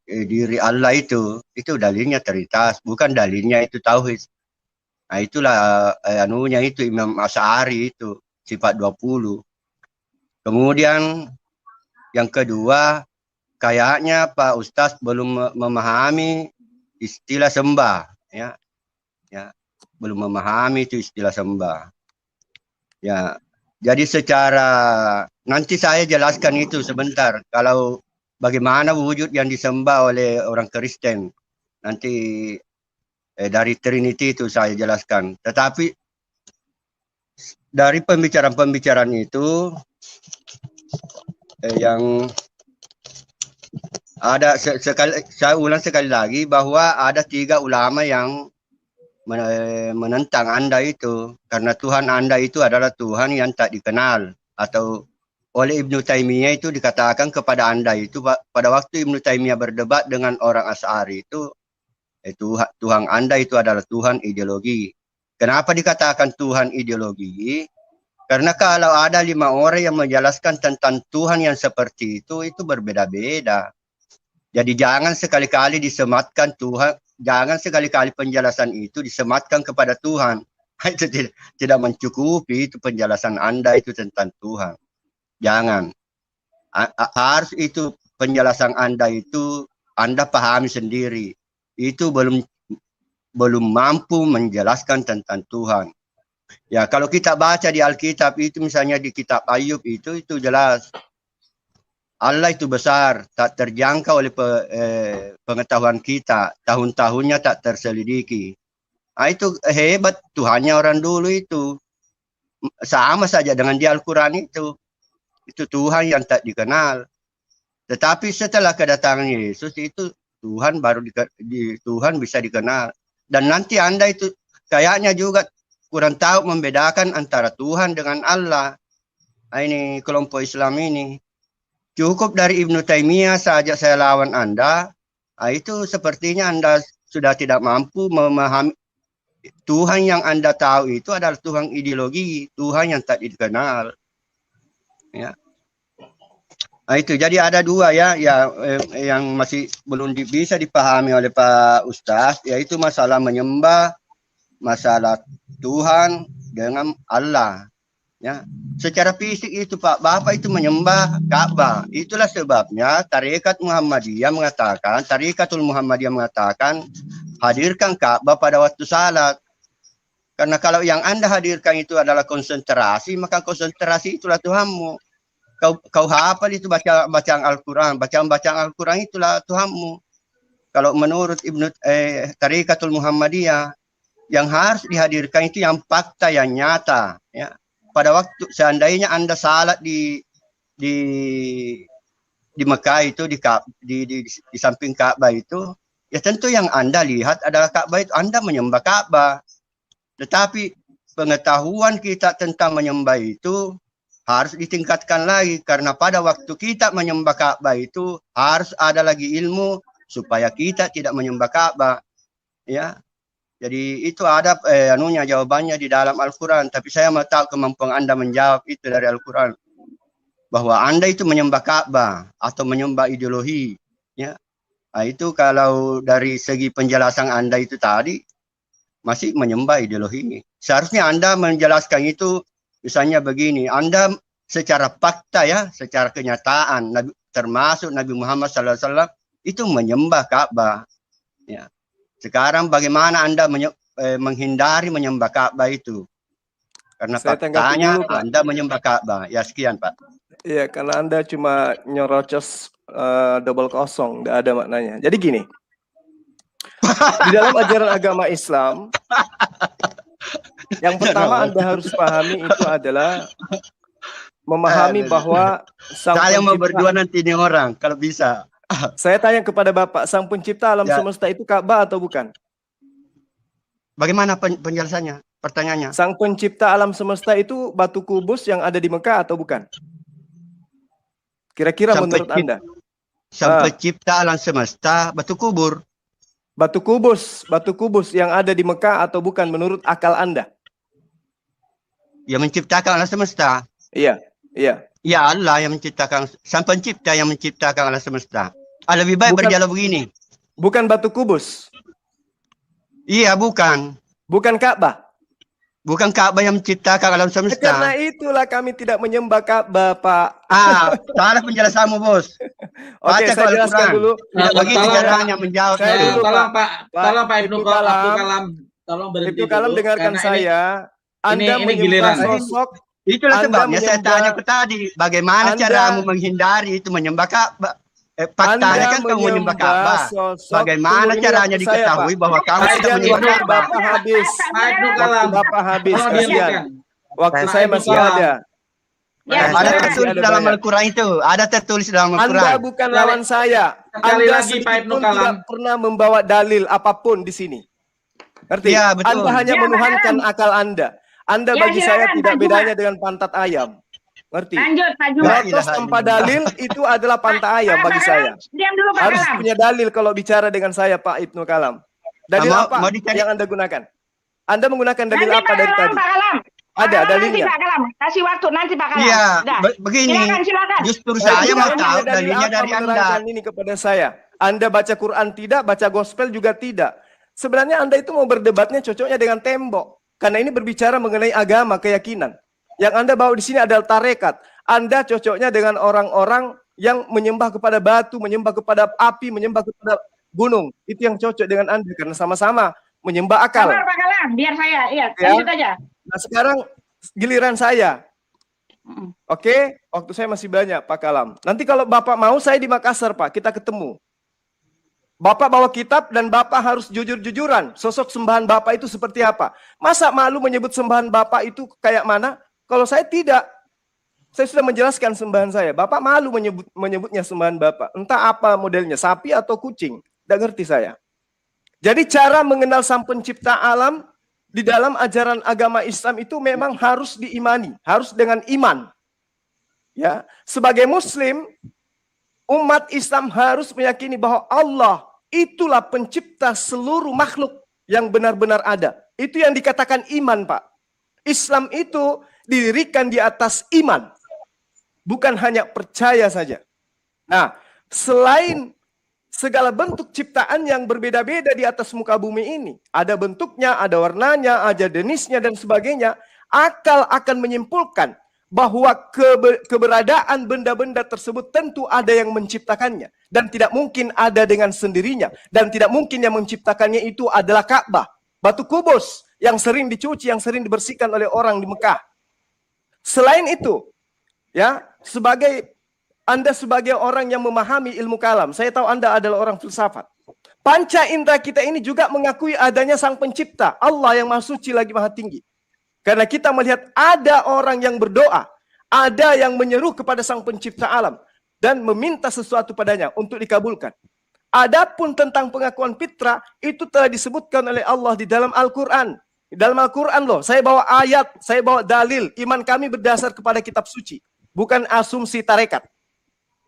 diri Allah itu dalilnya Trinitas, bukan dalilnya itu Tauhid. Nah itulah anunya itu Imam Asy'ari itu sifat 20. Kemudian yang kedua, kayaknya Pak Ustadz belum memahami istilah sembah, ya. Belum memahami itu istilah sembah. Ya, jadi secara nanti saya jelaskan itu sebentar. Kalau bagaimana wujud yang disembah oleh orang Kristen, nanti dari Trinity itu saya jelaskan. Tetapi dari pembicaraan itu yang ada saya ulang sekali lagi bahwa ada 3 ulama yang menentang Anda itu, karena Tuhan Anda itu adalah Tuhan yang tak dikenal, atau oleh Ibnu Taimiyah itu dikatakan kepada Anda itu pada waktu Ibnu Taimiyah berdebat dengan orang Asy'ari itu Tuhan Anda itu adalah Tuhan ideologi. Kenapa dikatakan Tuhan ideologi? Karena kalau ada 5 orang yang menjelaskan tentang Tuhan yang seperti itu berbeda-beda. Jadi jangan sekali-kali disematkan Tuhan, jangan sekali-kali penjelasan itu disematkan kepada Tuhan. Itu tidak mencukupi itu penjelasan Anda itu tentang Tuhan. Jangan. Harus itu penjelasan Anda itu Anda pahami sendiri. Itu belum mampu menjelaskan tentang Tuhan. Ya, kalau kita baca di Alkitab itu, misalnya di kitab Ayub itu jelas Allah itu besar, tak terjangkau oleh pengetahuan kita, tahun-tahunnya tak terselidiki. Nah, itu hebat Tuhannya orang dulu itu. Sama saja dengan di Al-Quran itu Tuhan yang tak dikenal. Tetapi setelah kedatangan Yesus itu Tuhan baru Tuhan bisa dikenal. Dan nanti Anda itu kayaknya juga kurang tahu membedakan antara Tuhan dengan Allah. Nah, ini kelompok Islam ini. Cukup dari Ibnu Taimiyah saja saya lawan Anda. Nah, itu sepertinya Anda sudah tidak mampu memahami Tuhan yang Anda tahu itu adalah Tuhan ideologi, Tuhan yang tak dikenal. Ya. Nah, itu jadi ada 2 ya yang masih belum bisa dipahami oleh Pak Ustadz, yaitu masalah menyembah, masalah Tuhan dengan Allah. Ya, secara fisik itu Pak, Bapak itu menyembah Ka'bah. Itulah sebabnya Tarikatul Muhammadiyah mengatakan hadirkan Ka'bah pada waktu salat. Karena kalau yang Anda hadirkan itu adalah konsentrasi, maka konsentrasi itulah Tuhanmu. Kau hafal itu bacaan Al-Quran, bacaan Al-Quran itulah Tuhanmu. Kalau menurut Tarikatul Muhammadiyah, yang harus dihadirkan itu yang fakta, yang nyata, ya. Pada waktu seandainya Anda salat di Mekah itu di samping Ka'bah itu, ya tentu yang Anda lihat adalah Ka'bah itu, Anda menyembah Ka'bah. Tetapi pengetahuan kita tentang menyembah itu harus ditingkatkan lagi, karena pada waktu kita menyembah Ka'bah itu harus ada lagi ilmu supaya kita tidak menyembah Ka'bah. Ya. Jadi itu ada jawabannya di dalam Al-Quran. Tapi saya mau tahu kemampuan Anda menjawab itu dari Al-Quran. Bahwa Anda itu menyembah Ka'bah atau menyembah ideologi. Ya. Nah, itu kalau dari segi penjelasan Anda itu tadi, masih menyembah ideologi. Seharusnya Anda menjelaskan itu, misalnya begini, Anda secara fakta ya, secara kenyataan, termasuk Nabi Muhammad SAW, itu menyembah Ka'bah. Ya. Sekarang bagaimana Anda menghindari menyembah Ka'bah itu? Karena Saya tanggapi faktanya dulu, Pak. Anda menyembah Ka'bah. Ya, sekian, Pak. Iya, karena Anda cuma nyorocos double kosong, nggak ada maknanya. Jadi gini, di dalam ajaran agama Islam, yang pertama Anda harus pahami itu adalah memahami bahwa Saya mau Pencipta- berdua nanti ini orang, kalau bisa. Saya tanya kepada Bapak, Sang Pencipta alam Ya. semesta itu Ka'bah atau bukan? Bagaimana penjelasannya? Pertanyaannya. Sang Pencipta alam semesta itu batu kubus yang ada di Mekah atau bukan? Kira-kira Sang menurut Pencipta- Anda? Sang Pencipta alam semesta, batu kubur. Batu kubus yang ada di Mekah atau bukan menurut akal Anda? Yang menciptakan alam semesta. Iya, iya. Ya Allah yang menciptakan, Sang Pencipta yang menciptakan alam semesta. Lebih baik Bukan- berjalan begini. Bukan batu kubus, Iya, bukan. bukan Ka'bah. Bukan Ka'bah yang menciptakan alam Karena semesta. itulah kami tidak menyembah Ka'bah, Pak. Salah penjelasanmu, Bos. Oke, Baca saya ke jelaskan Al-Quran. dulu. Begitu Tolong, caranya menjawab. Saya itu. dulu, tolong Pak, Pak. tolong Pak Ibnu Ibnu Kalam. Kalam, tolong berhenti Ibnu Kalam dulu, dengarkan karena saya. Anda ini menyembah giliran. sosok. Itulah Anda sebabnya saya menyembah- tanya ke tadi, bagaimana Anda- caramu menghindari itu menyembah Ka'bah? Faktanya kan kamu menyembah Ka'bah. sosok. Bagaimana Tunggu, ini caranya waktu saya, diketahui Pak. bahwa kamu Pak, tidak jangan menyembah dibuat, Ka'bah? Bapak habis. Pak Ibnu Waktu Kalam, Bapak habis, tolong kasihan. diamkan. Waktu Pak saya Ibnu masih Kalam. ada. Ya, Ada Masih tertulis ada dalam banyak. Al-Quran itu. Ada tertulis dalam Anda Al-Quran. bukan lawan saya. Sekali Anda lagi, Pak sedikit Ibnu pun Kalam. tidak pernah membawa dalil apapun di sini. Ngerti? Iya, betul. Anda hanya Ya, menuhankan akal Anda. Anda Ya, bagi saya silakan, tidak Pak bedanya dengan pantat ayam. Ngerti? Lanjut, Pak Juma. La Lotos ilaha tanpa illallah. dalil itu adalah pantat ayam Pak bagi Kalam, saya. diam dulu Pak Harus Kalam. punya dalil kalau bicara dengan saya, Pak Ibnu Kalam. Dalil Mau- apa mau dicari- yang Anda gunakan? Anda menggunakan dalil Nanti apa Pak dari Kalam, tadi? Pak Kalam. Ada Pak Kalam, dalilnya. Nanti Pak Kalam. Kasih waktu nanti Pak Kalam. Iya, Dah. begini. Silakan. Justru Baik, saya mau Anda tahu punya dalil dalilnya apa dari Anda. menerangkan ini kepada saya. Anda baca Quran tidak, baca gospel juga tidak. Sebenarnya Anda itu mau berdebatnya cocoknya dengan tembok. Karena ini berbicara mengenai agama, keyakinan. Yang Anda bawa di sini adalah tarekat. Anda cocoknya dengan orang-orang yang menyembah kepada batu, menyembah kepada api, menyembah kepada gunung. Itu yang cocok dengan Anda karena sama-sama menyembah akal. Sabar Pak Kalam, biar saya. Iya, Ya. lanjut aja. Nah, sekarang giliran saya. Mm. Oke, waktu saya masih banyak, Pak Kalam. Nanti kalau Bapak mau, saya di Makassar, Pak. Kita ketemu. Bapak bawa kitab dan Bapak harus jujur-jujuran. Sosok sembahan Bapak itu seperti apa? Masa malu menyebut sembahan Bapak itu kayak mana? Kalau saya tidak. Saya sudah menjelaskan sembahan saya. Bapak malu menyebutnya sembahan Bapak. Entah apa modelnya, sapi atau kucing. Tidak ngerti saya. Jadi cara mengenal Sang Pencipta alam di dalam ajaran agama Islam itu memang harus diimani, harus dengan iman. Ya, sebagai muslim, umat Islam harus meyakini bahwa Allah itulah pencipta seluruh makhluk yang benar-benar ada. Itu yang dikatakan iman, Pak. Islam itu didirikan di atas iman, bukan hanya percaya saja. Nah, selain segala bentuk ciptaan yang berbeda-beda di atas muka bumi ini, ada bentuknya, ada warnanya, ada jenisnya dan sebagainya, akal akan menyimpulkan bahwa keberadaan benda-benda tersebut tentu ada yang menciptakannya dan tidak mungkin ada dengan sendirinya dan tidak mungkin yang menciptakannya itu adalah Ka'bah, batu kubus yang sering dicuci, yang sering dibersihkan oleh orang di Mekah. Selain itu, ya, Anda sebagai orang yang memahami ilmu kalam, saya tahu Anda adalah orang filsafat. Panca indera kita ini juga mengakui adanya Sang Pencipta, Allah yang Maha Suci lagi Maha Tinggi. Karena kita melihat ada orang yang berdoa, ada yang menyeru kepada Sang Pencipta alam dan meminta sesuatu padanya untuk dikabulkan. Adapun tentang pengakuan fitrah itu telah disebutkan oleh Allah di dalam Al-Quran. Di dalam Al-Quran loh, saya bawa ayat, saya bawa dalil. Iman kami berdasar kepada kitab suci, bukan asumsi tarekat.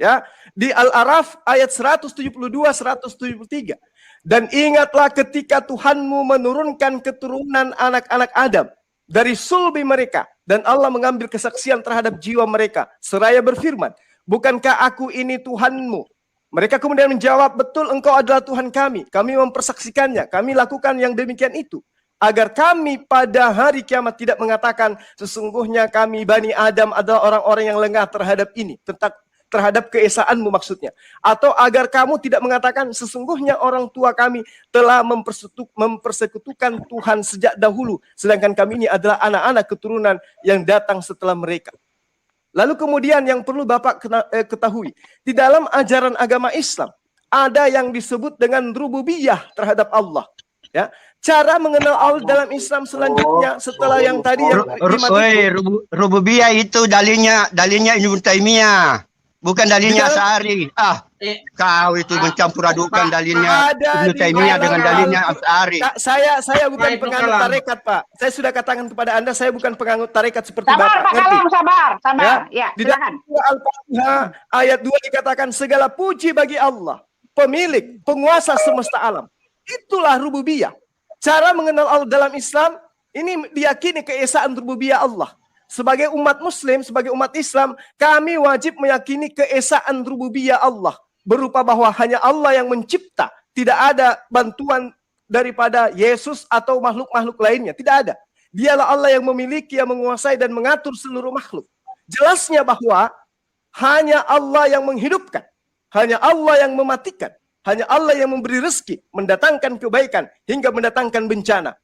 Ya, di Al-Araf ayat 172-173. Dan ingatlah ketika Tuhanmu menurunkan keturunan anak-anak Adam dari sulbi mereka, dan Allah mengambil kesaksian terhadap jiwa mereka seraya berfirman, bukankah aku ini Tuhanmu? Mereka kemudian menjawab, betul engkau adalah Tuhan kami mempersaksikannya, kami lakukan yang demikian itu agar kami pada hari kiamat tidak mengatakan sesungguhnya kami Bani Adam adalah orang-orang yang lengah terhadap ini, terhadap keesaanmu maksudnya. Atau agar kamu tidak mengatakan sesungguhnya orang tua kami telah mempersekutukan Tuhan sejak dahulu, sedangkan kami ini adalah anak-anak keturunan yang datang setelah mereka. Lalu kemudian yang perlu Bapak ketahui, di dalam ajaran agama Islam ada yang disebut dengan rububiyah terhadap Allah. Ya, cara mengenal Allah dalam Islam selanjutnya setelah yang tadi yang rububiyah itu dalilnya Ibnu Taimiyah, bukan dalilnya Asy'ari. Kau itu mencampur adukan dalilnya Ibnu Taimiyah dengan dalilnya Asy'ari. Saya bukan penganut tarekat, Pak. Saya sudah katakan kepada Anda, saya bukan penganut tarekat seperti sabar, Bapak. Pak Kalam, sabar. Ya, di dalam Al-Fatihah ayat 2 dikatakan segala puji bagi Allah, pemilik, penguasa semesta alam. Itulah rububiyah. Cara mengenal Allah dalam Islam, ini diyakini keesaan rububiyah Allah. Sebagai umat muslim, sebagai umat Islam, kami wajib meyakini keesaan rububiyah Allah. Berupa bahwa hanya Allah yang mencipta. Tidak ada bantuan daripada Yesus atau makhluk-makhluk lainnya. Tidak ada. Dialah Allah yang memiliki, yang menguasai dan mengatur seluruh makhluk. Jelasnya bahwa hanya Allah yang menghidupkan. Hanya Allah yang mematikan. Hanya Allah yang memberi rezeki, mendatangkan kebaikan, hingga mendatangkan bencana.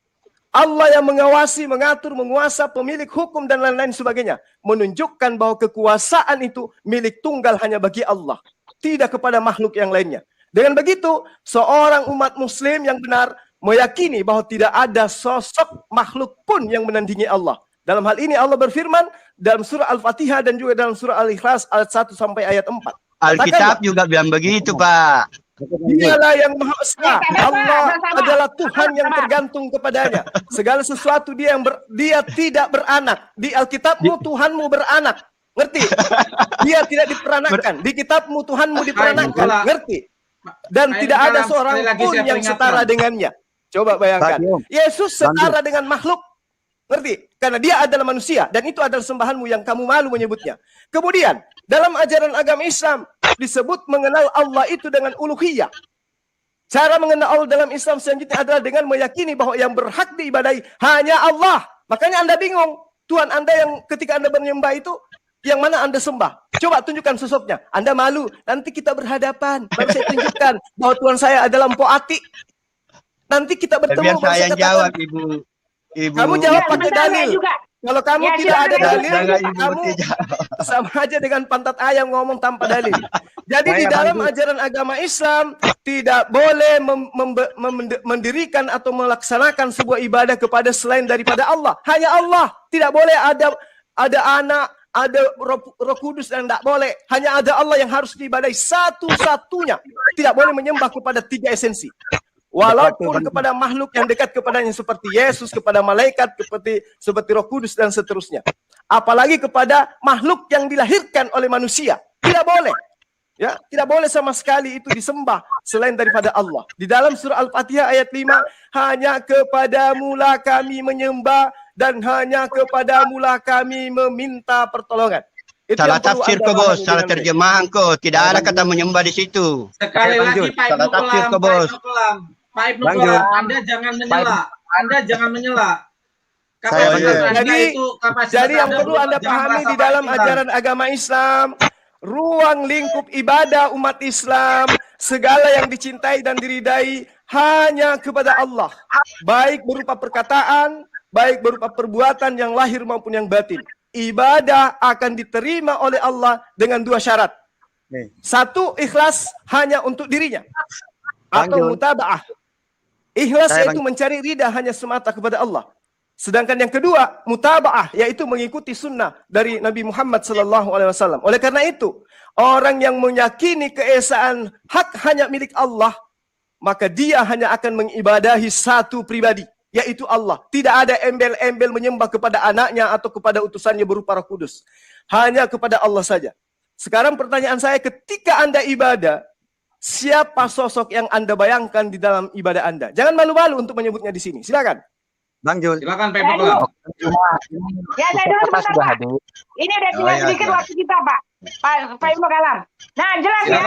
Allah yang mengawasi, mengatur, menguasa, pemilik hukum, dan lain-lain sebagainya. Menunjukkan bahwa kekuasaan itu milik tunggal hanya bagi Allah. Tidak kepada makhluk yang lainnya. Dengan begitu, seorang umat muslim yang benar meyakini bahwa tidak ada sosok makhluk pun yang menandingi Allah. Dalam hal ini Allah berfirman dalam surah Al-Fatihah dan juga dalam surah Al-Ikhlas ayat 1 sampai ayat 4. Alkitab juga bilang begitu, Pak. Dialah yang Maha Esa. Allah adalah Tuhan yang tergantung kepadanya. Segala sesuatu dia tidak beranak. Di Alkitabmu Tuhanmu beranak. Ngerti? Dia tidak diperanakkan. Di kitabmu Tuhanmu diperanakkan. Ngerti? Dan tidak ada seorang pun yang setara dengannya. Coba bayangkan. Yesus setara dengan makhluk. Ngerti? Karena dia adalah manusia. Dan itu adalah sembahanmu yang kamu malu menyebutnya. Kemudian, dalam ajaran agama Islam, disebut mengenal Allah itu dengan uluhiyah. Cara mengenal Allah dalam Islam selanjutnya adalah dengan meyakini bahwa yang berhak diibadahi hanya Allah. Makanya Anda bingung. Tuhan Anda yang ketika Anda menyembah itu, yang mana Anda sembah? Coba tunjukkan sosoknya. Anda malu. Nanti kita berhadapan. Baru saya tunjukkan bahwa Tuhan saya adalah Mpok Ati. Nanti kita bertemu. Biar saya jawab, Ibu. Kamu jawab pakai dalil. Kalau kamu tidak ada dalil, kamu sama aja dengan pantat ayam ngomong tanpa dalil. Jadi di dalam ajaran agama Islam tidak boleh mendirikan atau melaksanakan sebuah ibadah kepada selain daripada Allah. Hanya Allah. Tidak boleh ada anak, ada Roh Kudus, dan tidak boleh. Hanya ada Allah yang harus diibadahi satu-satunya. Tidak boleh menyembah kepada tiga esensi. Walaupun kepada makhluk yang dekat kepadanya seperti Yesus, kepada malaikat, seperti Roh Kudus dan seterusnya. Apalagi kepada makhluk yang dilahirkan oleh manusia. Tidak boleh. Ya, tidak boleh sama sekali itu disembah selain daripada Allah. Di dalam surah Al-Fatihah ayat 5, hanya kepadamulah kami menyembah dan hanya kepadamulah kami meminta pertolongan. Itu salah tafsir kau, Bos. Salah terjemahan kau. Tidak ada kata menyembah di situ. Sekali lagi, Pak Ibnu Kelam. Pak Ibnu Kelam, Anda jangan menyela. Anda jangan menyela. Jadi yang perlu Anda pahami di dalam ajaran agama Islam, ruang lingkup ibadah umat Islam, segala yang dicintai dan diridai hanya kepada Allah. Baik berupa perkataan, baik berupa perbuatan yang lahir maupun yang batin. Ibadah akan diterima oleh Allah dengan dua syarat. Satu, ikhlas hanya untuk dirinya. Atau mutaba'ah. Ikhlas yaitu mencari ridha hanya semata kepada Allah. Sedangkan yang kedua, mutaba'ah, yaitu mengikuti sunnah dari Nabi Muhammad SAW. Oleh karena itu, orang yang meyakini keesaan hak hanya milik Allah, maka dia hanya akan mengibadahi satu pribadi, yaitu Allah. Tidak ada embel-embel menyembah kepada anaknya atau kepada utusannya berupa Roh Kudus. Hanya kepada Allah saja. Sekarang pertanyaan saya, ketika Anda ibadah, siapa sosok yang Anda bayangkan di dalam ibadah Anda? Jangan malu-malu untuk menyebutnya di sini. Silakan. Bang Jul. Silakan Pak Ibnu Kelam. Ya, saya dulu sebentar, Pak. Ini udah tinggal sedikit waktu kita, Pak. Pak Ibnu Kelam. Nah, jelas ya,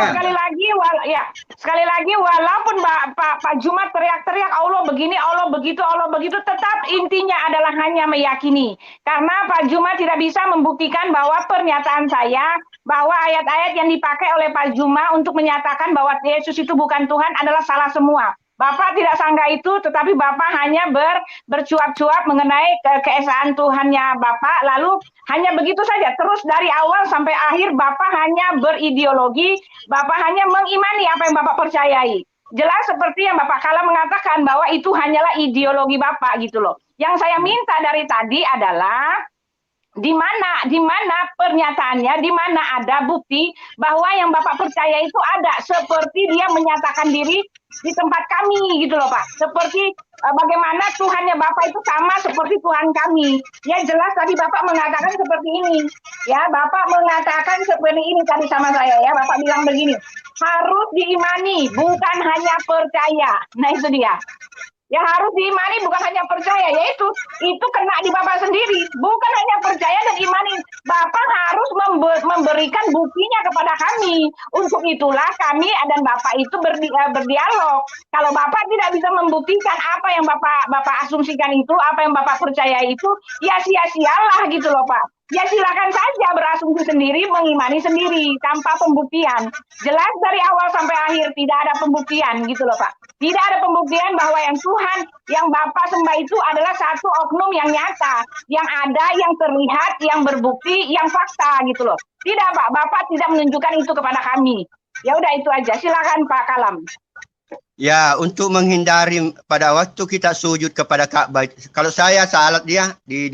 sekali lagi walaupun Pak Jumat teriak-teriak Allah begini, Allah begitu, tetap intinya adalah hanya meyakini. Karena Pak Jumat tidak bisa membuktikan bahwa pernyataan saya bahwa ayat-ayat yang dipakai oleh Pak Juma untuk menyatakan bahwa Yesus itu bukan Tuhan adalah salah semua. Bapak tidak sanggah itu, tetapi Bapak hanya bercuap-cuap mengenai keesaan Tuhannya Bapak, lalu hanya begitu saja. Terus dari awal sampai akhir Bapak hanya berideologi, Bapak hanya mengimani apa yang Bapak percayai. Jelas seperti yang Bapak Kala mengatakan bahwa itu hanyalah ideologi Bapak gitu loh. Yang saya minta dari tadi adalah di mana pernyataannya, di mana ada bukti bahwa yang Bapak percaya itu ada, seperti dia menyatakan diri di tempat kami gitu loh Pak. Seperti bagaimana Tuhannya Bapak itu sama seperti Tuhan kami. Ya jelas tadi Bapak mengatakan seperti ini. Ya, Bapak mengatakan seperti ini tadi sama saya ya. Bapak bilang begini, harus diimani, bukan hanya percaya. Nah itu dia. Ya harus diimani bukan hanya percaya, yaitu itu kena di Bapak sendiri, bukan hanya percaya dan imani. Bapak harus memberikan buktinya kepada kami. Untuk itulah kami dan Bapak itu berdialog. Kalau Bapak tidak bisa membuktikan apa yang Bapak asumsikan itu, apa yang Bapak percaya itu, ya sia-sialah gitu loh Pak. Ya silakan saja berasumsi sendiri, mengimani sendiri tanpa pembuktian. Jelas dari awal sampai akhir tidak ada pembuktian gitu loh Pak. Tidak ada pembuktian bahwa yang Tuhan yang Bapak sembah itu adalah satu oknum yang nyata, yang ada, yang terlihat, yang berbukti, yang fakta gitu loh. Tidak Pak, Bapak tidak menunjukkan itu kepada kami. Ya udah itu aja. Silakan Pak Kalam. Ya, untuk menghindari pada waktu kita sujud kepada Ka'bah, kalau saya salat dia di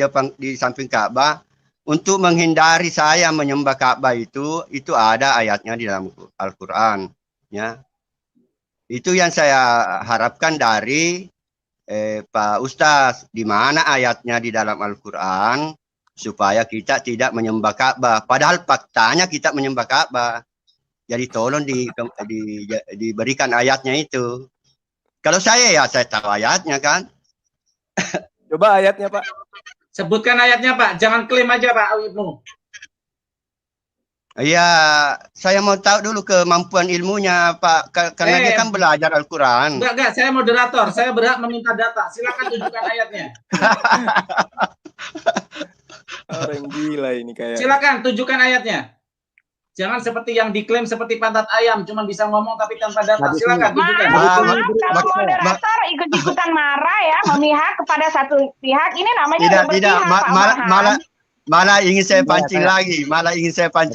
samping Ka'bah, untuk menghindari saya menyembah Ka'bah itu ada ayatnya di dalam Al-Quran. Ya, itu yang saya harapkan dari Pak Ustaz, di mana ayatnya di dalam Al-Quran supaya kita tidak menyembah Ka'bah. Padahal faktanya kita menyembah Ka'bah. Jadi tolong diberikan ayatnya itu. Kalau saya tahu ayatnya kan. Coba ayatnya Pak. Sebutkan ayatnya Pak, jangan klaim aja Pak Ibnu. Iya, saya mau tahu dulu kemampuan ilmunya Pak, karena dia kan belajar Al-Quran. Enggak, saya moderator, saya berhak meminta data. Silakan tunjukkan ayatnya. Orang gila ini kayak. Silakan tunjukkan ayatnya. Jangan seperti yang diklaim seperti pantat ayam, cuma bisa ngomong tapi tanpa data. Silakan tunjukkan. Kalau moderator ikut-ikutan marah ya, memihak kepada satu pihak, ini namanya tidak, malah ingin saya pancing lagi,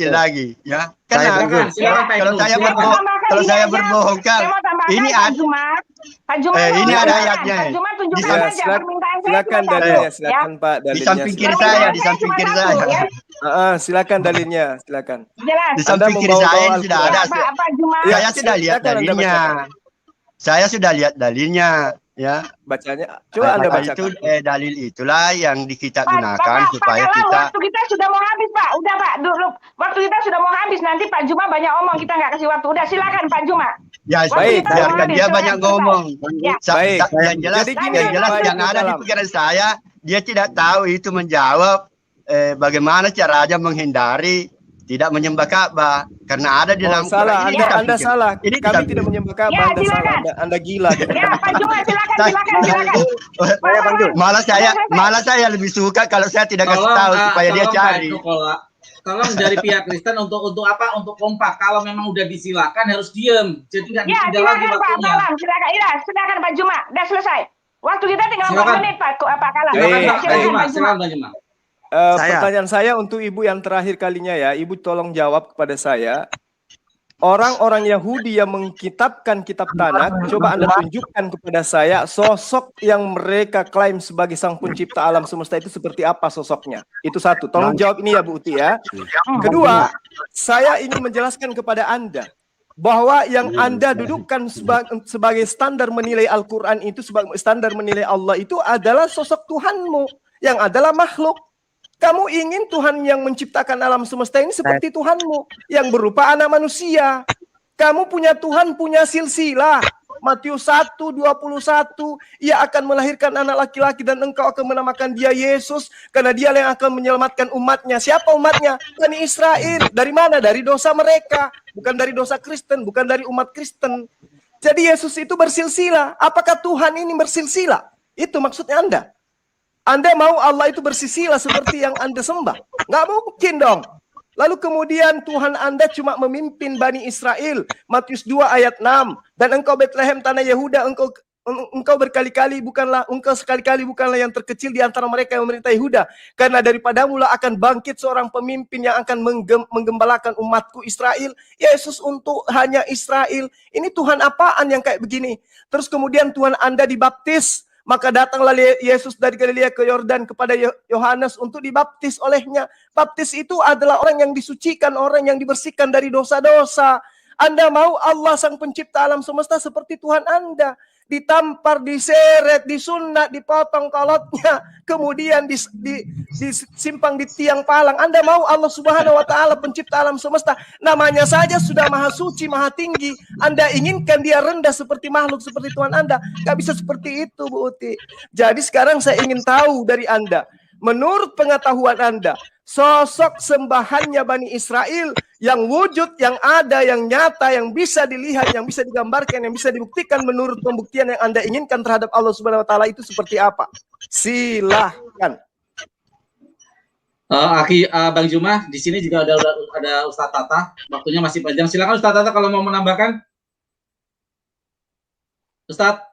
lagi, ya. Karena kalau saya berbohong kan, ini Pak Juma, ini ada ayatnya. Pak Juma tunjukkan saja permintaan saya. Silakan dalilnya, silakan Pak. Di samping kiri saya, silakan dalilnya, silakan. Jelas. Di samping kiri saya sudah ada. Pak Juma. Saya sudah lihat dalilnya. Ya, bacanya. Coba Anda bacakan. Itu dalil itulah yang kita gunakan supaya Pak, kita. waktu kita sudah mau habis Pak. Udah Pak, dulu waktu kita sudah mau habis, nanti Pak Juma banyak omong, kita nggak kasih waktu. Udah silakan Pak Juma. Ya, baik, biarkan dia banyak ngomong. Ya. Baik. Yang jelas, yang ada di pikiran saya, dia tidak tahu itu menjawab bagaimana caranya menghindari tidak menyembah Ka'bah, karena ada di dalam salah. Anda salah. Ini kami tidak menyembah Ka'bah. Anda salah. Anda gila. Ya, Pak Juma, silakan. Malah saya lebih suka kalau saya tidak kasih tahu supaya dia cari. Tolong dari pihak Kristen untuk apa? Untuk kompak. Kalau memang udah disilakan harus diem. Jadi nggak ditunda lagi waktunya. Silakan Pak Juma. Udah selesai. Waktu kita tinggal 4 menit Pak Kalam. Silakan Pak Juma. Pertanyaan saya untuk Ibu yang terakhir kalinya ya, Ibu tolong jawab kepada saya. Orang-orang Yahudi yang mengkitabkan kitab Tanakh, coba Anda tunjukkan kepada saya sosok yang mereka klaim sebagai sang pencipta alam semesta itu seperti apa sosoknya. Itu satu. Tolong jawab ini ya Bu Uti ya. Kedua, saya ingin menjelaskan kepada Anda bahwa yang Anda dudukkan sebagai standar menilai Al-Quran itu, sebagai standar menilai Allah itu adalah sosok Tuhanmu yang adalah makhluk. Kamu ingin Tuhan yang menciptakan alam semesta ini seperti Tuhanmu yang berupa anak manusia. Kamu punya Tuhan, punya silsilah. Matius 1:21, ia akan melahirkan anak laki-laki dan engkau akan menamakan dia Yesus karena dia yang akan menyelamatkan umatnya. Siapa umatnya? Bani Israel. Dari mana? Dari dosa mereka. Bukan dari dosa Kristen, bukan dari umat Kristen. Jadi Yesus itu bersilsilah. Apakah Tuhan ini bersilsilah? Itu maksudnya Anda. Anda mau Allah itu bersilsilah seperti yang Anda sembah? Nggak mungkin dong. Lalu kemudian Tuhan Anda cuma memimpin Bani Israel. Matius 2 ayat 6. Dan engkau Bethlehem tanah Yehuda, engkau sekali-kali bukanlah yang terkecil di antara mereka yang memerintah Yehuda. Karena daripadamu lah akan bangkit seorang pemimpin yang akan menggembalakan umatku Israel. Yesus untuk hanya Israel. Ini Tuhan apaan yang kayak begini? Terus kemudian Tuhan Anda dibaptis. Maka datanglah Yesus dari Galilea ke Yordan kepada Yohanes untuk dibaptis olehnya. Baptis itu adalah orang yang disucikan, orang yang dibersihkan dari dosa-dosa. Anda mau Allah sang pencipta alam semesta seperti Tuhan Anda. Ditampar, diseret, disunat, dipotong kolotnya, kemudian disimpang di tiang palang. Anda mau Allah Subhanahu wa Ta'ala pencipta alam semesta, namanya saja sudah maha suci, maha tinggi. Anda inginkan dia rendah seperti makhluk, seperti Tuhan Anda? Gak bisa seperti itu, Bu Uti. Jadi sekarang saya ingin tahu dari Anda, menurut pengetahuan Anda, sosok sembahannya Bani Israel yang wujud, yang ada, yang nyata, yang bisa dilihat, yang bisa digambarkan, yang bisa dibuktikan menurut pembuktian yang Anda inginkan terhadap Allah Subhanahu wa Ta'ala itu seperti apa? Silahkan. Bang Juma, di sini juga ada Ustadz Tata. Waktunya masih panjang. Silakan Ustadz Tata kalau mau menambahkan. Ustadz.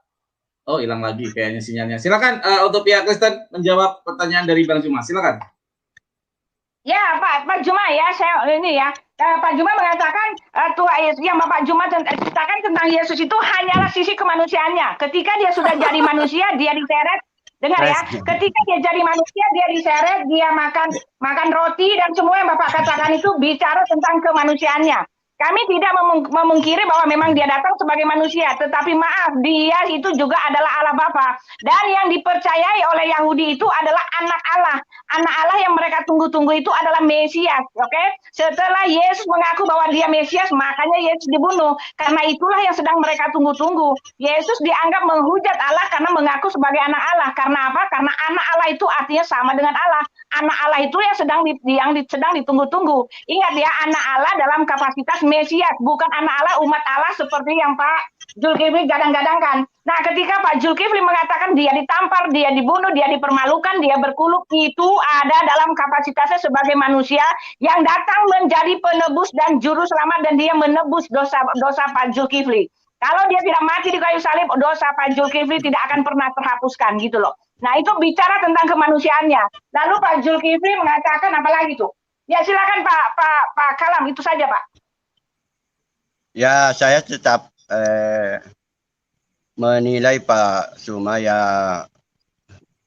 Oh, hilang lagi kayaknya sinyalnya. Silakan untuk pihak Kristen menjawab pertanyaan dari Bang Juma. Silakan. Ya, Pak Juma ya, saya ini ya. Pak Juma mengatakan yang Bapak Juma ceritakan tentang Yesus itu hanyalah sisi kemanusiaannya. Ketika dia sudah jadi manusia, dia diseret. Dengar ya, ketika dia jadi manusia, dia diseret, dia makan roti dan semua yang Bapak katakan itu bicara tentang kemanusiaannya. Kami tidak memungkiri bahwa memang dia datang sebagai manusia, tetapi maaf, dia itu juga adalah Allah Bapa. Dan yang dipercayai oleh Yahudi itu adalah anak Allah. Anak Allah yang mereka tunggu-tunggu itu adalah Mesias, oke? Setelah Yesus mengaku bahwa dia Mesias, makanya Yesus dibunuh. Karena itulah yang sedang mereka tunggu-tunggu. Yesus dianggap menghujat Allah karena mengaku sebagai anak Allah. Karena apa? Karena anak Allah itu artinya sama dengan Allah. Anak Allah itu yang sedang ditunggu-tunggu. Ingat ya, anak Allah dalam kapasitas Mesias, bukan anak Allah, umat Allah seperti yang Pak Zulkifli gadang-gadangkan. Nah, ketika Pak Zulkifli mengatakan dia ditampar, dia dibunuh, dia dipermalukan, dia berkuluk, itu ada dalam kapasitasnya sebagai manusia yang datang menjadi penebus dan juru selamat, dan dia menebus dosa Pak Zulkifli. Kalau dia tidak mati di kayu salib, dosa Pak Zulkifli tidak akan pernah terhapuskan gitu loh. Nah, itu bicara tentang kemanusiaannya. Lalu Pak Zulkifli mengatakan apa lagi tuh? Ya, silakan Pak Kalam, itu saja Pak. Ya, saya tetap menilai Pak Suma ya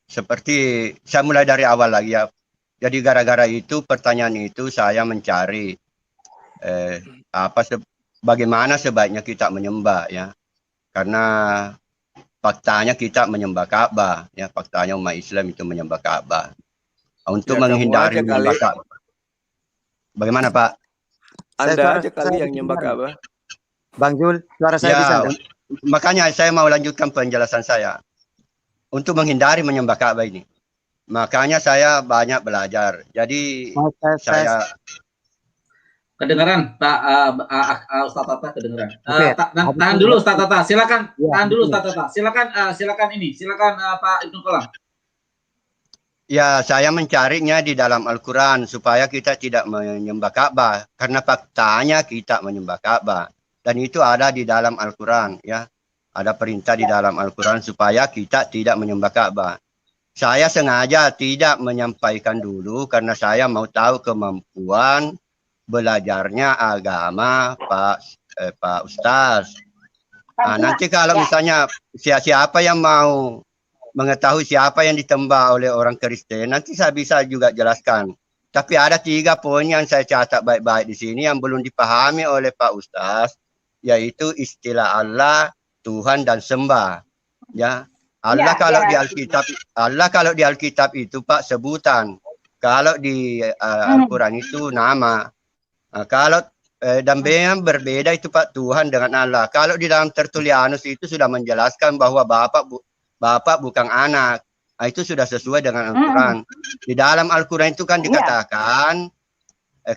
seperti saya mulai dari awal lagi ya. Jadi gara-gara itu pertanyaan itu saya mencari bagaimana sebaiknya kita menyembah ya. Karena faktanya kita menyembah Ka'bah ya, faktanya umat Islam itu menyembah Ka'bah. Untuk menghindari menyembah Ka'bah. Bagaimana Pak? Anda aja kali yang nyembah Ka'bah. Bang Jul, suara saya bisa. Makanya saya mau lanjutkan penjelasan saya. Untuk menghindari menyembah Ka'bah ini. Makanya saya banyak belajar. Jadi saya kedengaran Pak Ustadz Tata kedengaran. Tahan dulu Ustadz Tata, silakan. Tahan dulu Ustadz Tata. Silakan Pak Ibnu Kolam. Ya, saya mencarinya di dalam Al-Quran supaya kita tidak menyembah Ka'bah. Karena faktanya kita menyembah Ka'bah. Dan itu ada di dalam Al-Quran ya. Ada perintah di dalam Al-Quran supaya kita tidak menyembah Ka'bah. Saya sengaja tidak menyampaikan dulu karena saya mau tahu kemampuan belajarnya agama Pak Ustaz. Nah, nanti kalau misalnya siapa yang mau mengetahui siapa yang ditembak oleh orang Kristen, nanti saya bisa juga jelaskan. Tapi ada 3 poin yang saya catat baik-baik di sini yang belum dipahami oleh Pak Ustaz, yaitu istilah Allah, Tuhan dan sembah. Ya, Allah kalau di Alkitab itu Pak sebutan, kalau di Al-Quran itu nama. Kalau dan yang berbeda itu Pak Tuhan dengan Allah. Kalau di dalam Tertullianus itu sudah menjelaskan bahwa Bapak bukan anak. Itu sudah sesuai dengan Al-Quran. Di dalam Al-Quran itu kan dikatakan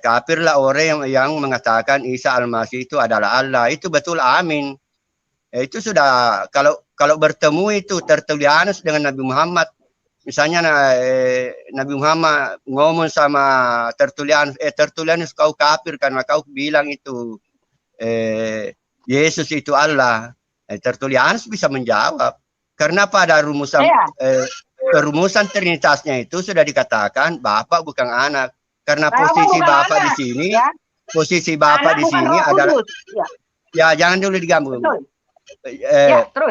kafirlah orang yang mengatakan Isa Al-Masih itu adalah Allah. Itu betul, amin. Itu sudah kalau bertemu itu Tertullianus dengan Nabi Muhammad misalnya Nabi Muhammad ngomong sama Tertullianus, kau kafir karena kau bilang itu Yesus itu Allah. Tertullianus bisa menjawab karena pada rumusan rumusan Trinitasnya itu sudah dikatakan Bapa bukan anak, karena posisi Bapa di sini, posisi Bapa di sini adalah ya jangan dulu digabung.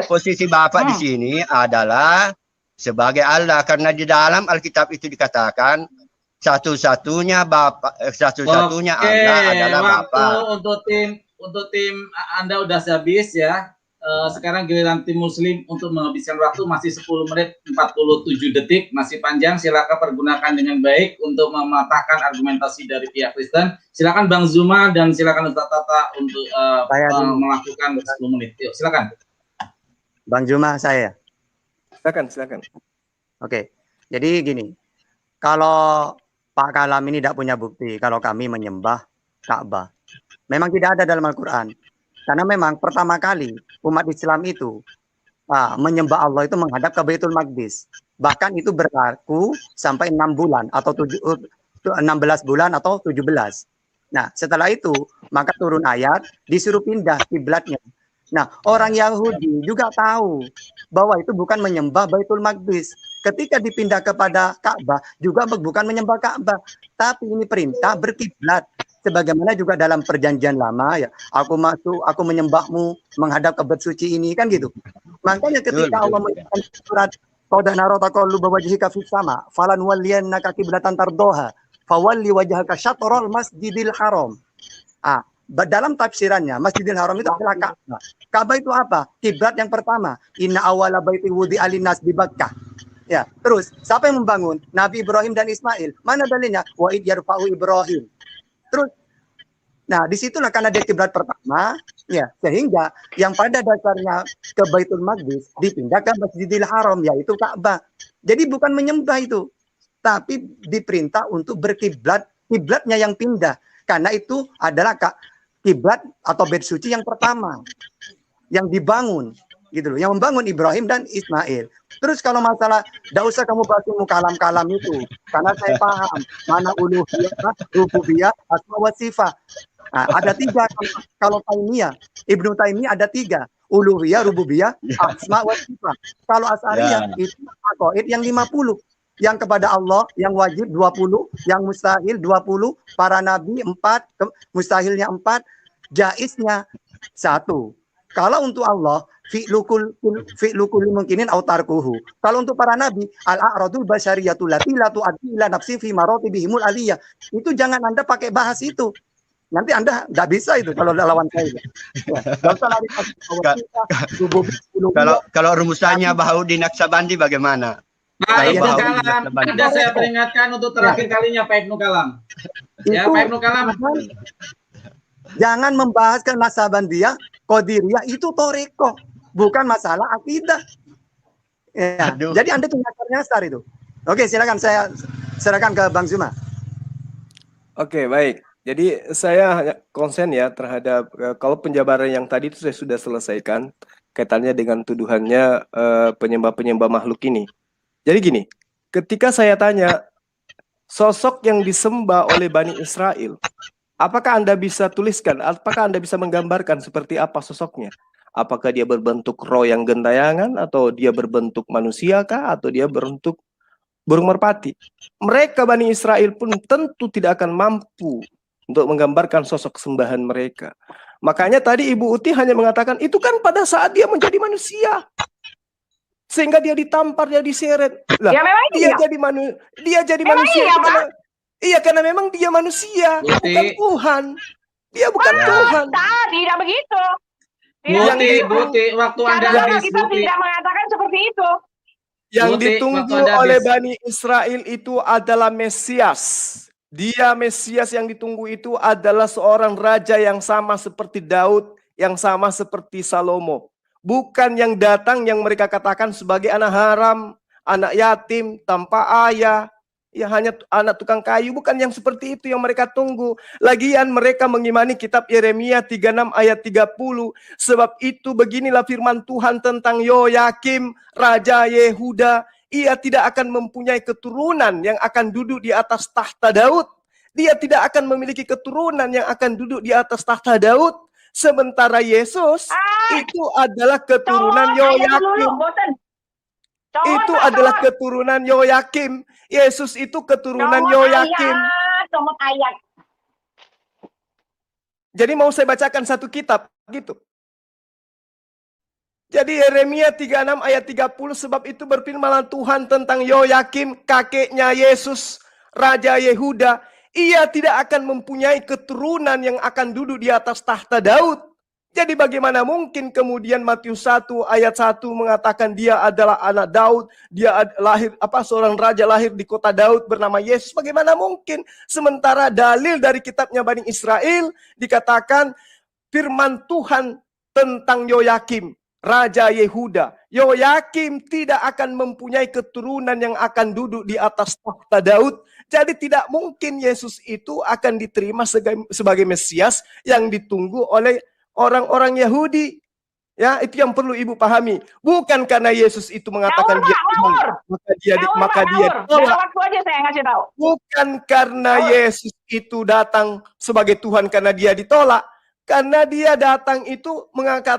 Posisi Bapa di sini adalah sebagai Allah, karena di dalam Alkitab itu dikatakan satu-satunya Bapa, satu-satunya Allah adalah Bapa. Untuk tim Anda udah habis ya. Sekarang giliran tim Muslim untuk menghabiskan waktu, masih 10 menit 47 detik, masih panjang. Silakan pergunakan dengan baik untuk mematahkan argumentasi dari pihak Kristen. Silakan Bang Zuma dan silakan Ustaz Tata untuk melakukan 10 menit. Yuk, silakan. Bang Zuma, saya. Silakan. Oke. Jadi gini. Kalau Pak Kalam ini tidak punya bukti kalau kami menyembah Ka'bah. Memang tidak ada dalam Al-Qur'an. Karena memang pertama kali umat Islam itu menyembah Allah itu menghadap ke Baitul Maqdis. Bahkan itu berlaku sampai 6 bulan atau 16 bulan atau 17. Nah, setelah itu maka turun ayat disuruh pindah kiblatnya. Nah, orang Yahudi juga tahu bahwa itu bukan menyembah Baitul Maqdis. Ketika dipindah kepada Ka'bah juga bukan menyembah Ka'bah, tapi ini perintah berkiblat. Sebagaimana juga dalam perjanjian lama ya, aku menyembahmu menghadap ke bait suci ini, kan gitu. Makanya ketika Allah menyebutkan surat qad nara taqalluba wajhika fis sama falan walliyannaka qiblatan tardoha fawalli wajhaka syatral masjidil haram. Dalam tafsirannya Masjidil Haram itu adalah Ka'bah. Ka'bah itu apa? Kiblat yang pertama. Inna awwala baiti wudi'a linnas bi Bakkah. Ya, terus siapa yang membangun? Nabi Ibrahim dan Ismail. Mana dalilnya? Wa id yarfa'u Ibrahim. Terus, nah disitulah karena dia kiblat pertama, ya sehingga yang pada dasarnya ke Baitul Maqdis dipindah ke Masjidil Haram, yaitu Ka'bah. Jadi bukan menyembah itu, tapi diperintah untuk berkiblat, kiblatnya yang pindah, karena itu adalah kiblat atau bait suci yang pertama yang dibangun, gitu loh, yang membangun Ibrahim dan Ismail. Terus kalau masalah, tidak usah kamu bahas kalam-kalam itu, karena saya paham mana uluhiyah, rububiyah, asma wa sifat. Nah, ada 3 kalau Taimiyah, Ibnu Taimiyah ada 3, uluhiyah, rububiyah, asma wa sifat. Kalau Asy'ariyah itu aqaid yang 50, yang kepada Allah yang wajib 20, yang mustahil 20, para nabi 4, mustahilnya 4, jaiznya 1. Kalau untuk Allah fi'lukul mungkinin autarkuhu. Kalau untuk para nabi al-a'radul basyariyatul lati la tu'addi ila nafsi fi maratibihimul aliyah. Itu jangan Anda pakai bahas itu. Nanti Anda enggak bisa itu kalau lawan saya. Kalau rumusannya Bahaudin Naksabandi bagaimana? Pak Ibnu Kalam, Anda saya peringatkan untuk terakhir kalinya Pak Ibnu Kalam. Ya, Pak Ibnu Kalam. Jangan membahas ke Naksabandiyah, Qadiriyah, itu toreko, bukan masalah akidah. Ya, jadi Anda punya nyasar itu. Oke, silakan saya serahkan ke Bang Zuma. Oke, baik. Jadi saya konsen ya terhadap kalau penjabaran yang tadi itu saya sudah selesaikan kaitannya dengan tuduhannya penyembah-penyembah makhluk ini. Jadi gini, ketika saya tanya sosok yang disembah oleh Bani Israel, apakah Anda bisa tuliskan, apakah Anda bisa menggambarkan seperti apa sosoknya? Apakah dia berbentuk roh yang gentayangan, atau dia berbentuk manusia kah, atau dia berbentuk burung merpati? Mereka Bani Israel pun tentu tidak akan mampu untuk menggambarkan sosok sembahan mereka. Makanya tadi Ibu Uti hanya mengatakan, itu kan pada saat dia menjadi manusia. Sehingga dia ditampar, dia diseret. Lah, ya, dia jadi manusia. Iya, karena memang dia manusia, bukan Tuhan. Dia bukan Tuhan. Tidak begitu. Buti, waktu Anda habis, kita tidak mengatakan seperti itu. Yang ditunggu oleh Bani Israel itu adalah Mesias. Dia Mesias yang ditunggu itu adalah seorang raja yang sama seperti Daud, yang sama seperti Salomo. Bukan yang datang yang mereka katakan sebagai anak haram, anak yatim, tanpa ayah, ya hanya anak tukang kayu. Bukan yang seperti itu yang mereka tunggu. Lagian mereka mengimani kitab Yeremia 36 ayat 30. Sebab itu beginilah firman Tuhan tentang Yoyakim, Raja Yehuda. ia tidak akan mempunyai keturunan yang akan duduk di atas tahta Daud. Dia tidak akan memiliki keturunan yang akan duduk di atas tahta Daud. Sementara Yesus itu adalah keturunan Yoyakim. Itu adalah keturunan Yoyakim. Yesus itu keturunan Yoyakim. Ayat. Jadi mau saya bacakan satu kitab gitu. Jadi Yeremia 36 ayat 30, sebab itu berfirmanlah Tuhan tentang Yoyakim, kakeknya Yesus, Raja Yehuda. Ia tidak akan mempunyai keturunan yang akan duduk di atas tahta Daud. Jadi bagaimana mungkin kemudian Matius 1 ayat 1 mengatakan dia adalah anak Daud, dia lahir seorang raja lahir di kota Daud bernama Yesus. Bagaimana mungkin? Sementara dalil dari kitabnya Bani Israel dikatakan firman Tuhan tentang Yoyakim, Raja Yehuda. Yoyakim tidak akan mempunyai keturunan yang akan duduk di atas tahta Daud. Jadi tidak mungkin Yesus itu akan diterima sebagai Mesias yang ditunggu oleh orang-orang Yahudi. Ya, itu yang perlu Ibu pahami. Bukan karena Yesus itu mengatakan dia Tuhan, maka dia ditolak. Waktu aja saya ngasih tahu. Bukan karena Yesus itu datang sebagai Tuhan karena dia ditolak. Karena dia datang itu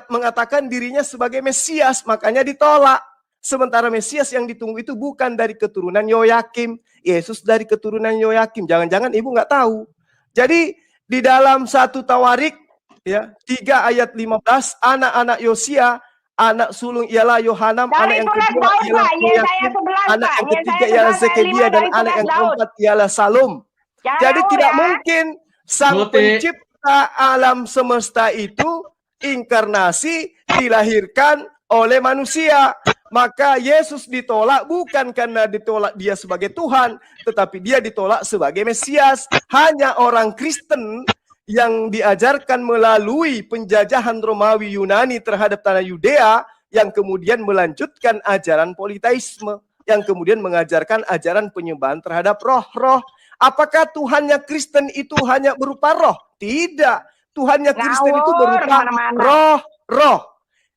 mengatakan dirinya sebagai Mesias, makanya ditolak. Sementara Mesias yang ditunggu itu bukan dari keturunan Yoyakim. Yesus dari keturunan Yoyakim. Jangan-jangan Ibu nggak tahu. Jadi di dalam 1 Tawarik ya 3 ayat 15, anak-anak Yosia, anak sulung ialah Yohanam, anak yang kedua ialah Yoyakim, anak yang ketiga ialah Zekelia, dan anak yang keempat ialah Salum. Jadi tidak mungkin sang pencipta alam semesta itu inkarnasi dilahirkan oleh manusia. Maka Yesus ditolak bukan karena ditolak dia sebagai Tuhan, tetapi dia ditolak sebagai Mesias. Hanya orang Kristen yang diajarkan melalui penjajahan Romawi Yunani terhadap tanah Yudea yang kemudian melanjutkan ajaran politeisme, yang kemudian mengajarkan ajaran penyembahan terhadap roh-roh. Apakah Tuhannya Kristen itu hanya berupa roh? Tidak. Tuhannya Kristen itu berupa roh-roh.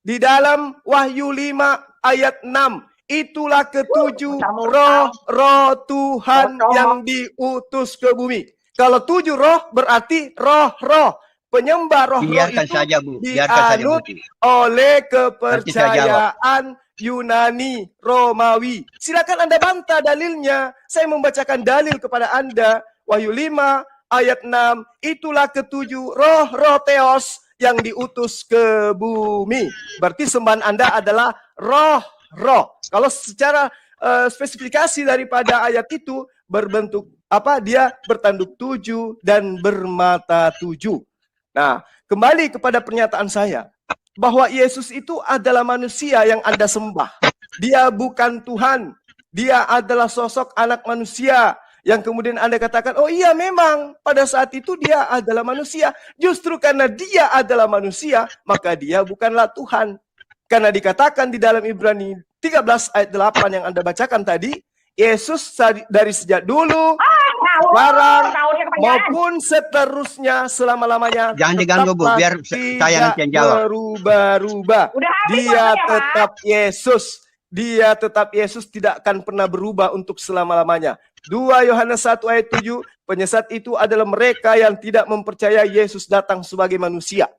Di dalam Wahyu 5 ayat 6, itulah ketujuh roh-roh Tuhan yang diutus ke bumi. Kalau 7 roh berarti roh-roh. Penyembah roh-roh itu dianut oleh kepercayaan Yunani, Romawi. Silakan Anda bantah dalilnya. Saya membacakan dalil kepada Anda. Wahyu 5 ayat 6. Itulah ketujuh roh-roh Theos yang diutus ke bumi. Berarti sembahan Anda adalah roh-roh. Kalau secara spesifikasi daripada ayat itu berbentuk dia bertanduk 7 dan bermata 7. Nah, kembali kepada pernyataan saya bahwa Yesus itu adalah manusia yang Anda sembah. Dia bukan Tuhan. Dia adalah sosok anak manusia yang kemudian Anda katakan, oh iya memang pada saat itu dia adalah manusia. Justru karena dia adalah manusia, maka dia bukanlah Tuhan. Karena dikatakan di dalam Ibrani 13 ayat 8 yang Anda bacakan tadi, Yesus dari sejak dulu, sekarang, maupun seterusnya selama-lamanya. Jangan diganggu, Bu, biar saya nanti yang jawab. Berubah-ubah. Dia tetap Yesus. Dia tetap Yesus, tidak akan pernah berubah untuk selama-lamanya. 2 Yohanes 1 ayat 7, penyesat itu adalah mereka yang tidak mempercayai Yesus datang sebagai manusia.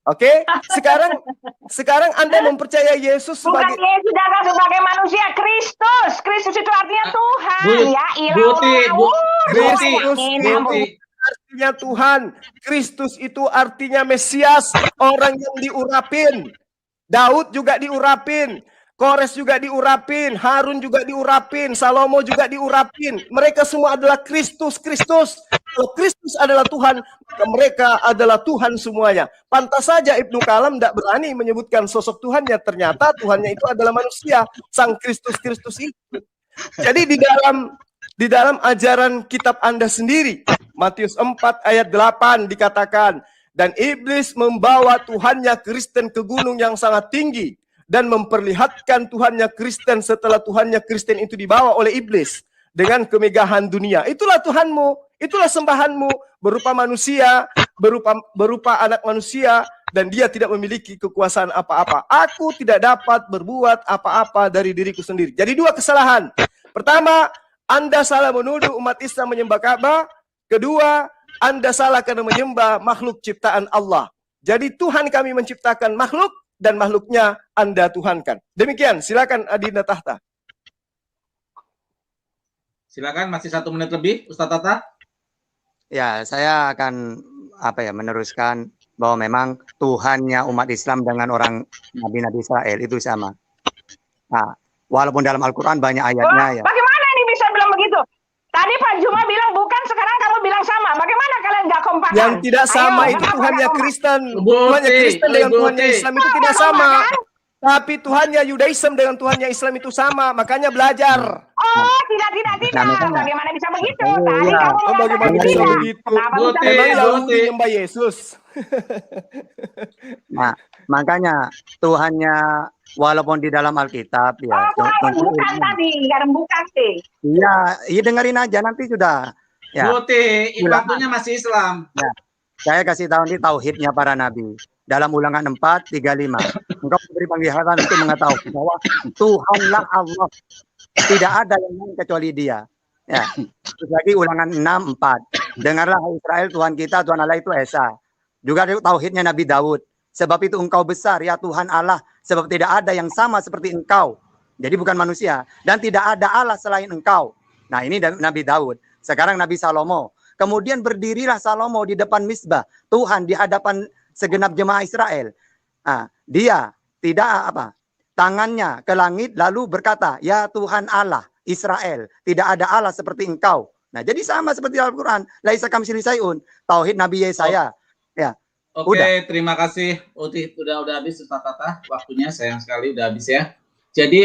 Oke, sekarang Anda mempercayai Yesus sebagai... Bukan Yesus datang sebagai manusia, Kristus. Kristus itu artinya Tuhan. Kristus artinya Tuhan. Kristus itu artinya Mesias, orang yang diurapin. Daud juga diurapin. Kores juga diurapin, Harun juga diurapin, Salomo juga diurapin. Mereka semua adalah Kristus. Kalau Kristus adalah Tuhan, maka mereka adalah Tuhan semuanya. Pantas saja Ibnu Kalam tidak berani menyebutkan sosok Tuhannya. Ternyata Tuhannya itu adalah manusia, sang Kristus itu. Jadi di dalam ajaran kitab Anda sendiri, Matius 4 ayat 8 dikatakan, dan iblis membawa Tuhannya Kristen ke gunung yang sangat tinggi dan memperlihatkan Tuhannya Kristen setelah Tuhannya Kristen itu dibawa oleh iblis dengan kemegahan dunia. Itulah Tuhanmu, itulah sembahanmu, berupa manusia, berupa anak manusia dan dia tidak memiliki kekuasaan apa-apa. Aku tidak dapat berbuat apa-apa dari diriku sendiri. Jadi dua kesalahan. Pertama, Anda salah menuduh umat Islam menyembah Ka'bah. Kedua, Anda salah karena menyembah makhluk ciptaan Allah. Jadi Tuhan kami menciptakan makhluk dan makhluknya Anda tuhankan. Demikian, silakan Adinda Tahta. Silakan, masih 1 menit lebih, Ustaz Tata. Ya, saya akan meneruskan bahwa memang Tuhannya umat Islam dengan orang Nabi-Nabi Israel itu sama. Nah, walaupun dalam Al-Quran banyak ayatnya ya. Bagaimana ini bisa bilang begitu? Tadi Pak Juma bilang bukan, sekarang kamu bilang sama. Bagaimana kalian nggak kompak? Yang tidak sama itu Tuhannya Kristen. Tuhannya Kristen dengan Tuhannya Islam itu tidak sama. Tapi Tuhannya Yudaism dengan Tuhannya Islam itu sama. Makanya belajar. Oh, tidak. Bagaimana bisa begitu? Tadi kamu Bagaimana mengatakan bisa tidak. begitu? Kenapa bisa Memang begitu? Yahudi menyembah Yesus. Nah, makanya Tuhannya walaupun di dalam Alkitab ya. Bukan tadi, bukan sih. Iya dengerin aja nanti sudah. Ya. Buti, waktunya masih Islam. Ya. Saya kasih tahu ini tauhidnya para nabi. Dalam Ulangan 4:35. Engkau diberi penglihatan untuk mengetahui bahwa Tuhanlah Allah. Tidak ada yang lain kecuali Dia. Ya. Terus lagi Ulangan 6:4. Dengarlah hai Israel, Tuhan kita, Tuhan Allah itu Esa. Juga tauhidnya Nabi Daud. Sebab itu engkau besar ya Tuhan Allah. Sebab tidak ada yang sama seperti engkau. Jadi bukan manusia. Dan tidak ada Allah selain engkau. Nah ini Nabi Daud. Sekarang Nabi Salomo. Kemudian berdirilah Salomo di depan Misbah Tuhan di hadapan segenap jemaah Israel. Nah, dia tidak tangannya ke langit lalu berkata, ya Tuhan Allah Israel, tidak ada Allah seperti engkau. Nah, jadi sama seperti Al-Quran. Laisa kamitslihi syai'un. Tauhid Nabi Yesaya. Ya. Oke, terima kasih. Uti, udah habis Ustaz Tata. Waktunya sayang sekali udah habis ya. Jadi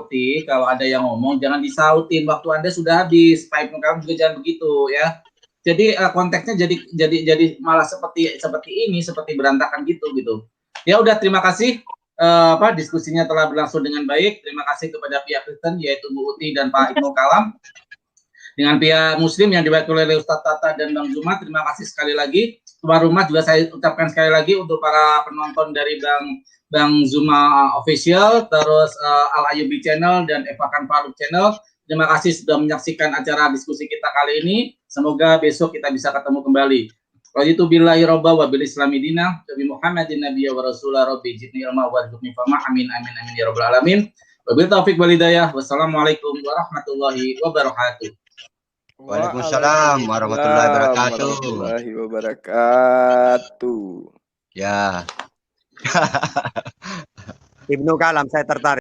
Uti, kalau ada yang ngomong jangan disautin, waktu Anda sudah habis. Pipe kamu juga jangan begitu ya. Jadi konteksnya jadi malah seperti ini, seperti berantakan gitu. Ya udah, terima kasih. Diskusinya telah berlangsung dengan baik. Terima kasih kepada pihak Kristen yaitu Bu Uti dan Pak Ibnu Kalam. Dengan pihak Muslim yang diwakili oleh Ustaz Tata dan Bang Zuma, terima kasih sekali lagi. Tuan rumah juga saya ucapkan sekali lagi untuk para penonton dari Bang Zuma Official, terus Al Ayubi Channel dan Evakan Faruk Channel. Terima kasih sudah menyaksikan acara diskusi kita kali ini. Semoga besok kita bisa ketemu kembali. Raditu billahi robba wa bil islami dina wa bi Muhammadin nabiyya wa rasulah rabbi jidni ilma wa rzuqni fama amin ya rabbal alamin. Wabil taufiq wal hidayah. Wassalamualaikum warahmatullahi wabarakatuh. Waalaikumsalam warahmatullahi wabarakatuh. Ya. Ibnu Kalam saya tertarik.